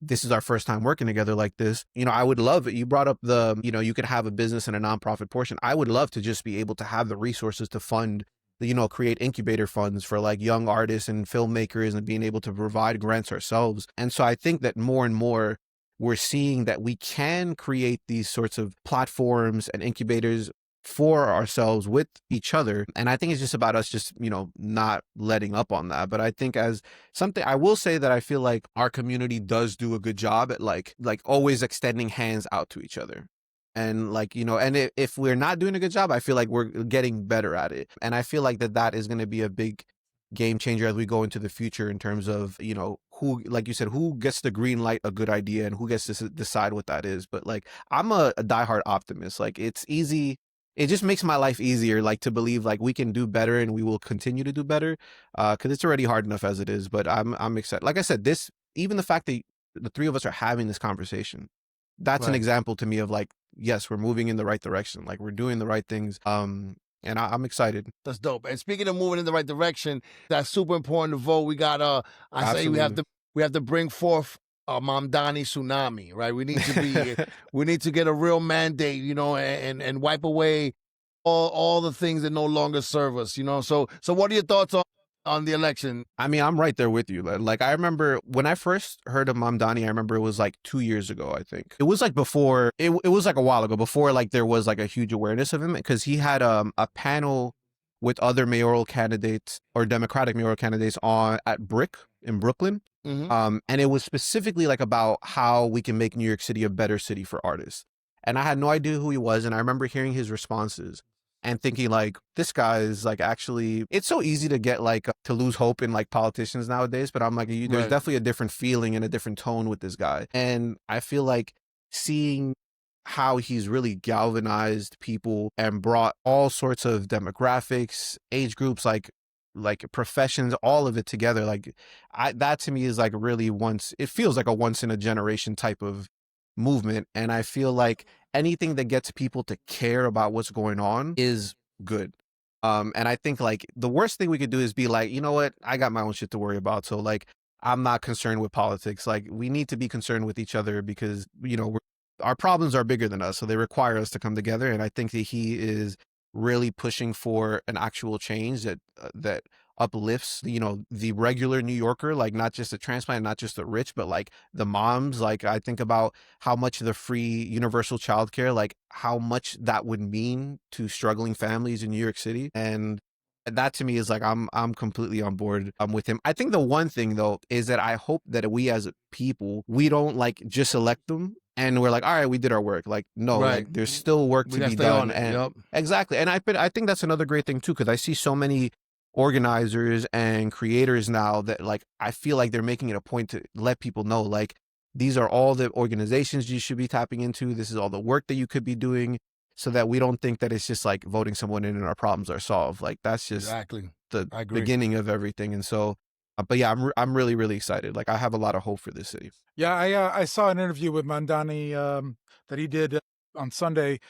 this is our first time working together like this. I would love it. You brought up you could have a business and a nonprofit portion. I would love to just be able to have the resources to fund, create incubator funds for like young artists and filmmakers, and being able to provide grants ourselves. And so I think that more and more we're seeing that we can create these sorts of platforms and incubators for ourselves with each other. And I think it's just about us just, not letting up on that. But I think as something, I will say that I feel like our community does do a good job at like always extending hands out to each other. And like, and if we're not doing a good job, I feel like we're getting better at it. And I feel like that is going to be a big game changer as we go into the future in terms of, who, like you said, who gets to green light a good idea and who gets to decide what that is. But like, I'm a diehard optimist. Like, it's easy. It just makes my life easier, like, to believe like we can do better and we will continue to do better, because it's already hard enough as it is. But I'm excited. Like I said, even the fact that the three of us are having this conversation, that's an example to me of like, yes, we're moving in the right direction. Like, we're doing the right things. And I'm excited. That's dope. And speaking of moving in the right direction, that's super important to vote. We got say we have to bring forth Mamdani tsunami, right? We need to be we need to get a real mandate, and wipe away all the things that no longer serve us, So what are your thoughts on the election? I mean, I'm right there with you. Like, I remember when I first heard of Mamdani, I remember it was like 2 years ago, I think. It was like before, it was like a while ago, before like there was like a huge awareness of him, because he had a panel with other mayoral candidates or Democratic mayoral candidates on at Brick in Brooklyn. And it was specifically like about how we can make New York City a better city for artists. And I had no idea who he was. And I remember hearing his responses and thinking like, this guy is like, actually, it's so easy to get like to lose hope in like politicians nowadays. But I'm like, there's definitely a different feeling and a different tone with this guy. And I feel like seeing how he's really galvanized people and brought all sorts of demographics, age groups, like professions, all of it together. Like that to me is like really it feels like a once in a generation type of movement. And I feel like anything that gets people to care about what's going on is good. And I think like the worst thing we could do is be like, you know what, I got my own shit to worry about. So like, I'm not concerned with politics. Like we need to be concerned with each other because, you know, our problems are bigger than us. So they require us to come together. And I think that he is really pushing for an actual change that uplifts, you know, the regular New Yorker, like not just the transplant, not just the rich, but like the moms. Like I think about how much the free universal childcare, like how much that would mean to struggling families in New York City. And that to me is like, I'm completely on board with him. I think the one thing though, is that I hope that we as people, we don't like just elect them and we're like, all right, we did our work. Like, no, like there's still work to be done. And exactly. And I think that's another great thing too, because I see so many organizers and creators now that like, I feel like they're making it a point to let people know, like, these are all the organizations you should be tapping into. This is all the work that you could be doing, so that we don't think that it's just like voting someone in and our problems are solved. Like that's just the beginning of everything. And so, but yeah, I'm really, really excited. Like I have a lot of hope for this city. Yeah, I saw an interview with Mamdani that he did on Sunday,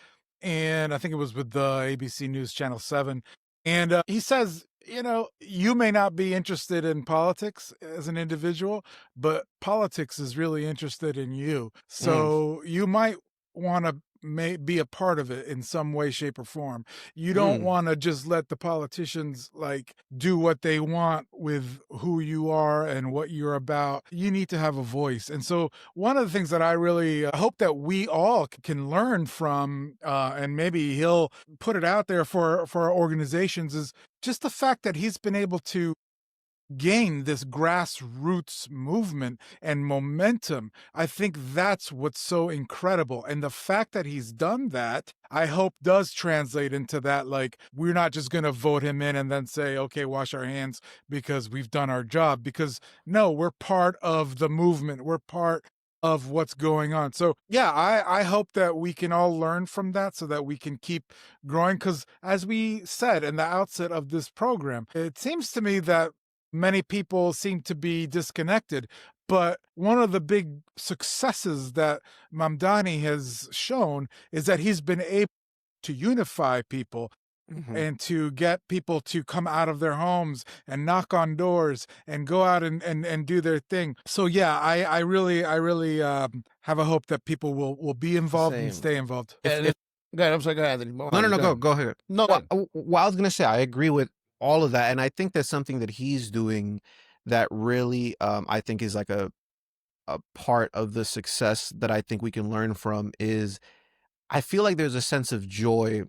and I think it was with the ABC News Channel 7. And he says, you know, you may not be interested in politics as an individual, but politics is really interested in you. So you might want to be a part of it in some way, shape, or form. You don't want to just let the politicians like do what they want with who you are and what you're about. You need to have a voice. And so one of the things that I really hope that we all can learn from, and maybe he'll put it out there for our organizations, is just the fact that he's been able to gain this grassroots movement and momentum. I think that's what's so incredible. And the fact that he's done that, I hope does translate into that. Like, we're not just going to vote him in and then say, okay, wash our hands because we've done our job. Because no, we're part of the movement. We're part of what's going on. So yeah, I hope that we can all learn from that so that we can keep growing. Because as we said in the outset of this program, it seems to me that many people seem to be disconnected. But one of the big successes that Mamdani has shown is that he's been able to unify people and to get people to come out of their homes and knock on doors and go out and do their thing. So yeah, I really have a hope that people will be involved and stay involved. Go ahead. I'm sorry. Go ahead, Anthony. No, go ahead. No, well, I was gonna say I agree with all of that, and I think that's something that he's doing that really I think is like a part of the success that I think we can learn from. Is I feel like there's a sense of joy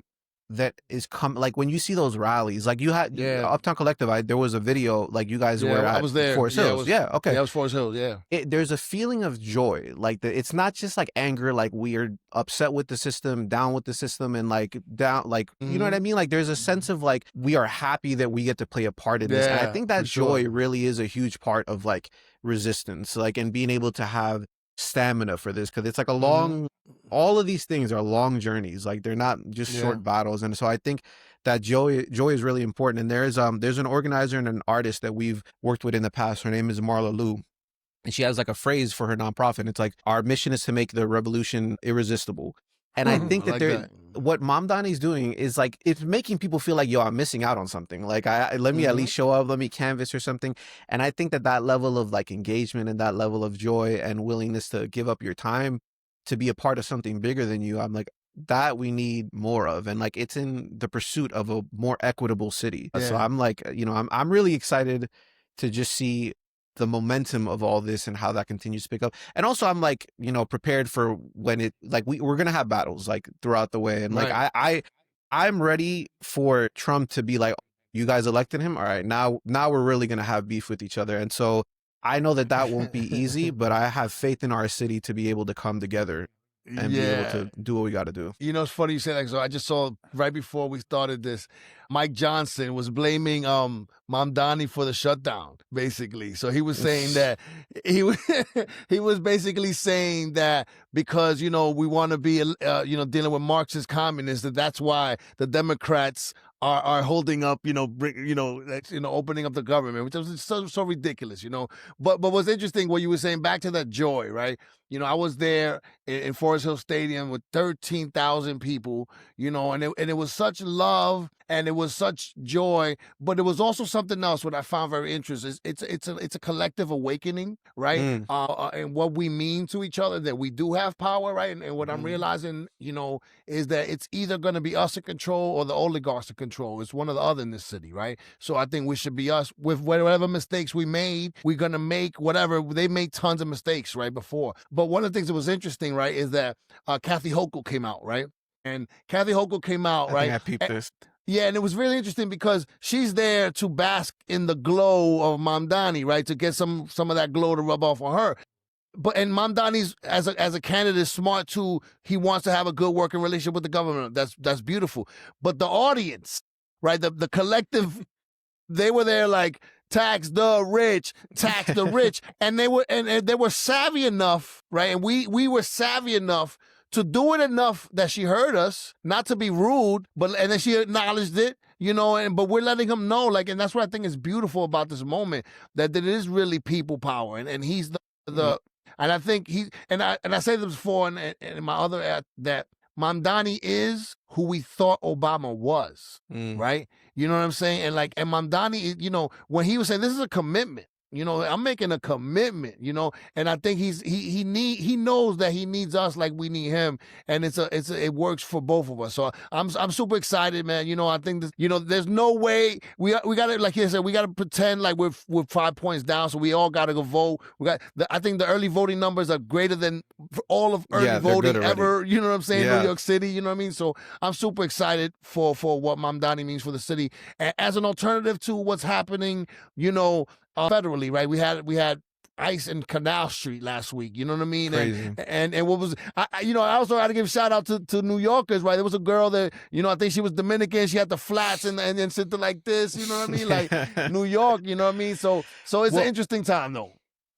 that is like when you see those rallies, like you had Uptown Collective, there was a video like you guys were at. I was there. Forest Hills. Okay. Yeah, it was Forest Hills. Yeah. There's a feeling of joy, like it's not just like anger, like we are upset with the system, down with the system, and like down, like you know what I mean. Like there's a sense of like we are happy that we get to play a part in this, and I think that joy really is a huge part of like resistance, like and being able to have stamina for this, because it's like a long all of these things are long journeys, like they're not just short battles. And so I think that joy is really important. And there's an organizer and an artist that we've worked with in the past. Her name is Marla Liu, and she has like a phrase for her nonprofit. It's like, our mission is to make the revolution irresistible. And I think that what Mamdani's doing is like, it's making people feel like, yo, I'm missing out on something. Like, let me at least show up, let me canvas or something. And I think that level of like engagement and that level of joy and willingness to give up your time to be a part of something bigger than you, I'm like, that we need more of. And like, it's in the pursuit of a more equitable city. So I'm like, you know, I'm really excited to just see the momentum of all this and how that continues to pick up. And also I'm like, you know, prepared for when it, like we're going to have battles like throughout the way. And like, I'm ready for Trump to be like, You guys elected him. All right, now we're really gonna have beef with each other. And so I know that won't be easy, but I have faith in our city to be able to come together and be able to do what we got to do. You know, it's funny you say that. So I just saw right before we started this, Mike Johnson was blaming Mamdani for the shutdown, basically. So he was saying that he was basically saying that because, you know, we want to be, you know, dealing with Marxist communists, that's why the Democrats are holding up, opening up the government, which was so ridiculous, you know. But what's interesting, what you were saying, back to that joy, right? You know, I was there in Forest Hill Stadium with 13,000 people, you know, and it was such love and it was such joy, but it was also something else what I found very interesting. It's a collective awakening, right? And what we mean to each other, that we do have power, right? And what I'm realizing, you know, is that it's either going to be us in control or the oligarchs in control. It's one or the other in this city, right? So I think we should be us with whatever mistakes we made. We're going to make whatever. They made tons of mistakes, right, before. But one of the things that was interesting, right, is that Kathy Hochul came out, right? And Kathy Hochul came out, right? I peeped this. Yeah, and it was really interesting because she's there to bask in the glow of Mamdani, right? To get some of that glow to rub off on her. And Mamdani's as a candidate is smart too. He wants to have a good working relationship with the government. That's beautiful. But the audience, right? The collective, they were there like tax the rich, and they were savvy enough, right? And we were savvy enough to do it enough that she heard us, not to be rude, and then she acknowledged it, you know, but we're letting him know, like, and that's what I think is beautiful about this moment, that it is really people power, and he's the and I think I said this before in my other ad, that Mamdani is who we thought Obama was, right? You know what I'm saying? And Mamdani, you know, when he was saying this is a commitment, you know, I'm making a commitment, you know, and I think he knows that he needs us like we need him, and it works for both of us. So I'm super excited, man. You know, I think this, you know, there's no way we got to, like he said, we got to pretend like we're 5 points down, so we all got to go vote. I think the early voting numbers are greater than all of early voting ever. You know what I'm saying? New York City, you know what I mean? So I'm super excited for what Mamdani means for the city, and as an alternative to what's happening, you know, federally, right? We had ICE in Canal Street last week. You know what I mean? Crazy. And what was I also had to give a shout out to New Yorkers, right? There was a girl that, you know, I think she was Dominican. She had the flats and then something like this. You know what I mean? Like New York. You know what I mean? So it's an interesting time, though.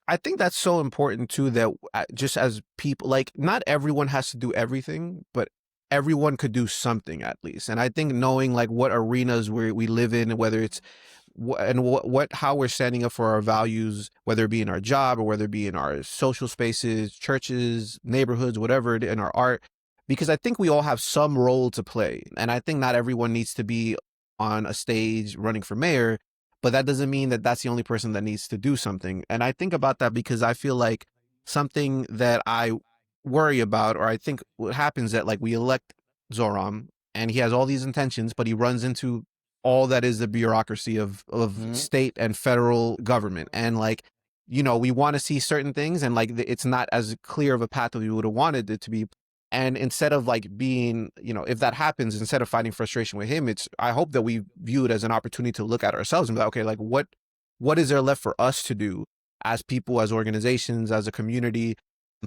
I think that's so important too, that just as people, like, not everyone has to do everything, but everyone could do something at least. And I think knowing like what arenas we live in, whether it's how we're standing up for our values, whether it be in our job or whether it be in our social spaces, churches, neighborhoods, whatever, in our art, because I think we all have some role to play. And I think not everyone needs to be on a stage running for mayor, but that doesn't mean that that's the only person that needs to do something. And I think about that because I feel like something that I worry about, or I think what happens, that like we elect Zoram and he has all these intentions, but he runs into all that is the bureaucracy of state and federal government. And like, you know, we want to see certain things and like it's not as clear of a path that we would have wanted it to be. And instead of like being, you know, if that happens, instead of finding frustration with him, I hope that we view it as an opportunity to look at ourselves and be like, okay, like what is there left for us to do as people, as organizations, as a community,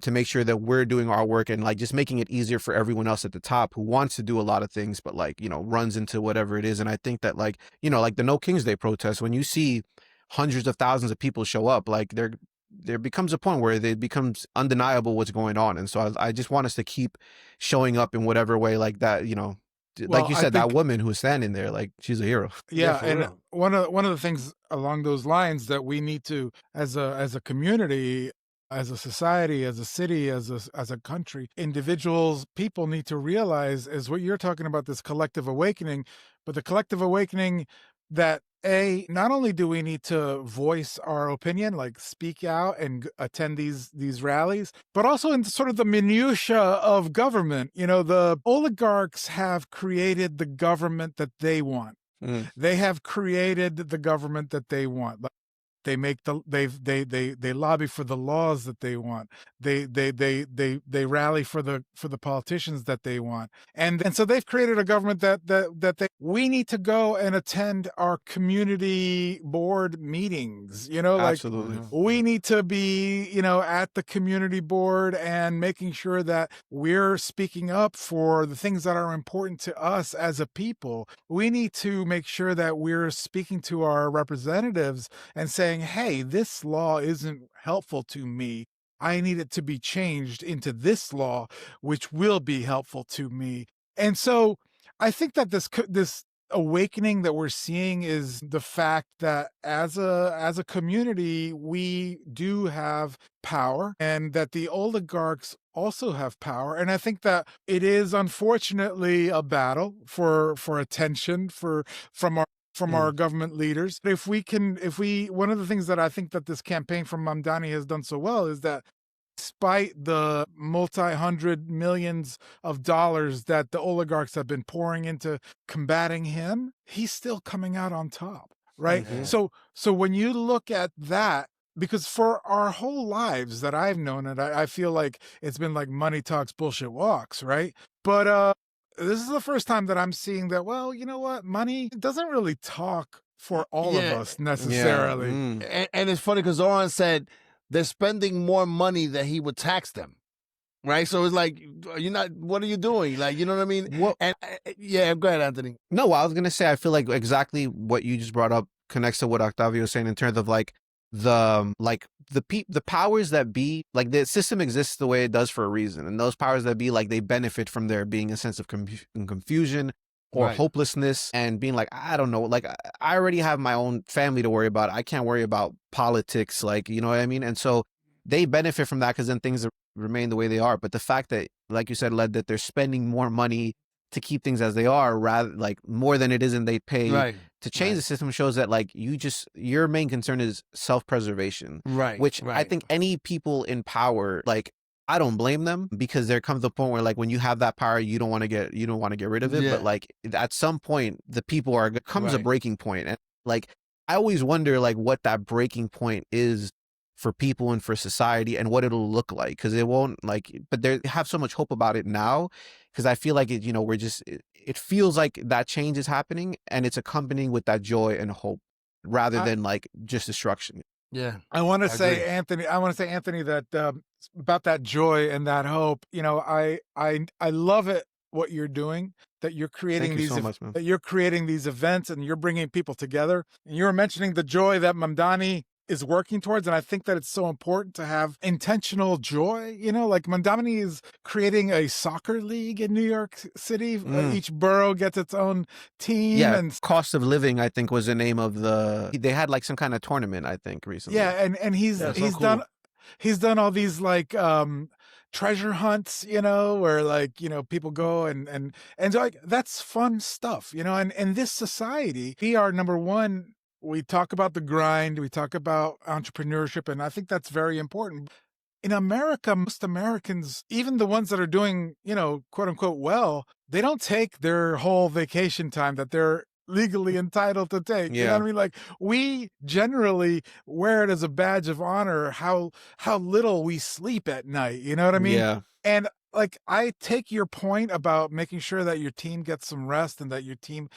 to make sure that we're doing our work and like just making it easier for everyone else at the top who wants to do a lot of things, but like, you know, runs into whatever it is. And I think that like, you know, like the No King's Day protest, when you see hundreds of thousands of people show up, like there becomes a point where it becomes undeniable what's going on. And so I just want us to keep showing up in whatever way like that, you know, like you said, that woman who was standing there, like she's a hero. Yeah. And one of the things along those lines that we need to, as a community, as a society, as a city, as a country, individuals, people need to realize is what you're talking about, this collective awakening, but the collective awakening that not only do we need to voice our opinion, like speak out and attend these rallies, but also in sort of the minutia of government. You know, the oligarchs have created the government that they want. They have created the government that they want. They make they lobby for the laws that they want. They rally for the politicians that they want. And so they've created a government that we need to go and attend our community board meetings, like Absolutely. we need to be, at the community board and making sure that we're speaking up for the things that are important to us as a people. We need to make sure that we're speaking to our representatives and saying, hey, this law isn't helpful to me. I need it to be changed into this law, which will be helpful to me. And so I think that this awakening that we're seeing is the fact that as a community, we do have power, and that the oligarchs also have power. And I think that it is unfortunately a battle for attention from our government leaders. One of the things that I think that this campaign from Mamdani has done so well is that despite the multi-hundred millions of dollars that the oligarchs have been pouring into combating him, he's still coming out on top, right? Mhm. So when you look at that, because for our whole lives that I've known it, I feel like it's been like money talks, bullshit walks, right? But this is the first time that I'm seeing that, well, you know what? Money doesn't really talk for all of us necessarily. And it's funny because Zoran said they're spending more money than he would tax them. Right. So it's like, what are you doing? Like, you know what I mean? Well, and yeah, go ahead, Anthony. No, I was going to say, I feel like exactly what you just brought up connects to what Octavio was saying in terms of like the powers that be, like the system exists the way it does for a reason. And those powers that be, like they benefit from there being a sense of confusion or hopelessness and being like, I don't know, like I already have my own family to worry about. I can't worry about politics. Like, you know what I mean? And so they benefit from that because then things remain the way they are. But the fact that, like you said, Led, that they're spending more money to keep things as they are, rather like more than it is and they pay to change the system, shows that like your main concern is self-preservation. Which I think any people in power, like, I don't blame them, because there comes the point where like when you have that power, you don't want to get rid of it. But like at some point the people comes a breaking point. And like I always wonder like what that breaking point is for people and for society and what it'll look like, because it won't but they have so much hope about it now, because I feel like it feels like that change is happening and it's accompanying with that joy and hope rather than like just destruction. Yeah. I want to say, Anthony, that about that joy and that hope, I love it, what you're doing, that you're creating that you're creating these events and you're bringing people together. And you were mentioning the joy that Mamdani is working towards, and I think that it's so important to have intentional joy. Like Mamdani is creating a soccer league in New York City. Each borough gets its own team. Yeah, and cost of living, I think, was the name of they had like some kind of tournament, I think, recently. Yeah, and he's done all these like treasure hunts, where like, people go and so like that's fun stuff, and in this society, we are number one. We talk about the grind, we talk about entrepreneurship, and I think that's very important. In America, most Americans, even the ones that are doing, quote unquote, well, they don't take their whole vacation time that they're legally entitled to take. You know what I mean? Like, we generally wear it as a badge of honor how little we sleep at night. You know what I mean? Yeah. And like, I take your point about making sure that your team gets some rest and that your team,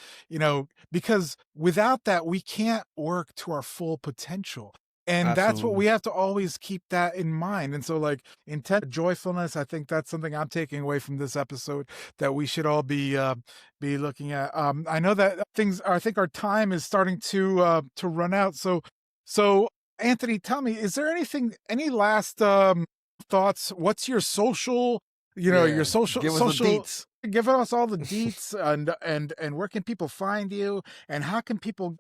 because without that, we can't work to our full potential. And that's what we have to always keep that in mind. And so like intent, joyfulness, I think that's something I'm taking away from this episode that we should all be looking at. I know that I think our time is starting to run out. So Anthony, tell me, is there any last thoughts? What's your social, your social, give us the deets. Give us all the deets and where can people find you, and how can people,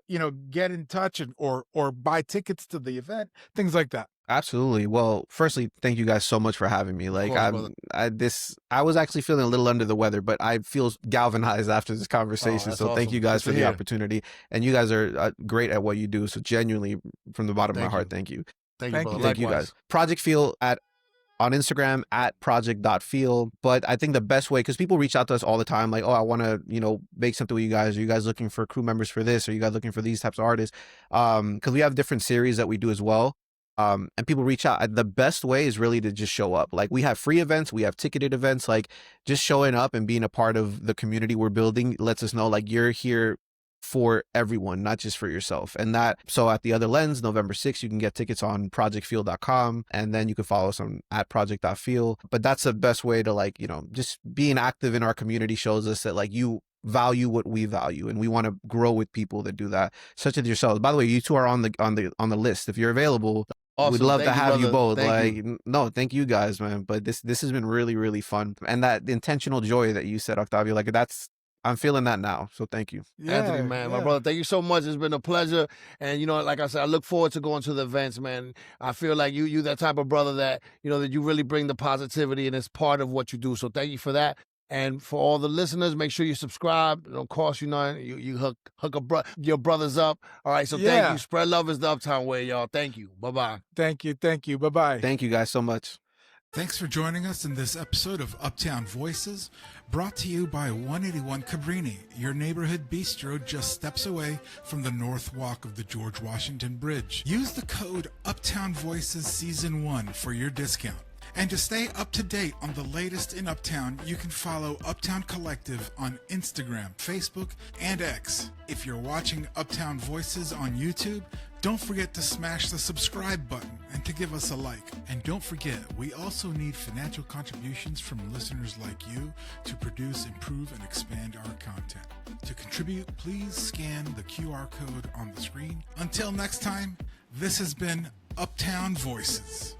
get in touch or buy tickets to the event, things like that. Absolutely. Well, firstly, thank you guys so much for having me. Like, I was actually feeling a little under the weather, but I feel galvanized after this conversation. So awesome. Thank you guys for the opportunity, and you guys are great at what you do. So genuinely, from the bottom of my heart, thank you. Thank you guys. Project Feel at on Instagram at project.feel. But I think the best way, because people reach out to us all the time, like, oh, I want to, make something with you guys. Are you guys looking for crew members for this? Are you guys looking for these types of artists? Because we have different series that we do as well. And people reach out. The best way is really to just show up. Like, we have free events, we have ticketed events. Like, just showing up and being a part of the community we're building lets us know, like, you're here for everyone, not just for yourself. And so at the other lens, November 6th, you can get tickets on projectfeel.com, and then you can follow us on at project.feel. But that's the best way to, like, just being active in our community shows us that, like, you value what we value, and we want to grow with people that do that, such as yourselves. By the way, you two are on the list. If you're available, Awesome. we'd love to have you both. No, thank you guys, man. But this has been really, really fun. And that intentional joy that you said, Octavio, like, I'm feeling that now. So thank you. Anthony, man, my brother, thank you so much. It's been a pleasure. And, like I said, I look forward to going to the events, man. I feel like you that type of brother that, that you really bring the positivity, and it's part of what you do. So thank you for that. And for all the listeners, make sure you subscribe. It don't cost you nothing. You hook your brothers up. All right, so thank you. Spread love is the Uptown way, y'all. Thank you. Bye-bye. Thank you. Bye-bye. Thank you guys so much. Thanks for joining us in this episode of Uptown Voices, brought to you by 181 Cabrini, your neighborhood bistro just steps away from the North Walk of the George Washington Bridge. Use the code Uptown Voices Season 1 for your discount. And to stay up to date on the latest in Uptown, you can follow Uptown Collective on Instagram, Facebook, and X. If you're watching Uptown Voices on YouTube, don't forget to smash the subscribe button and to give us a like. And don't forget, we also need financial contributions from listeners like you to produce, improve, and expand our content. To contribute, please scan the QR code on the screen. Until next time, this has been Uptown Voices.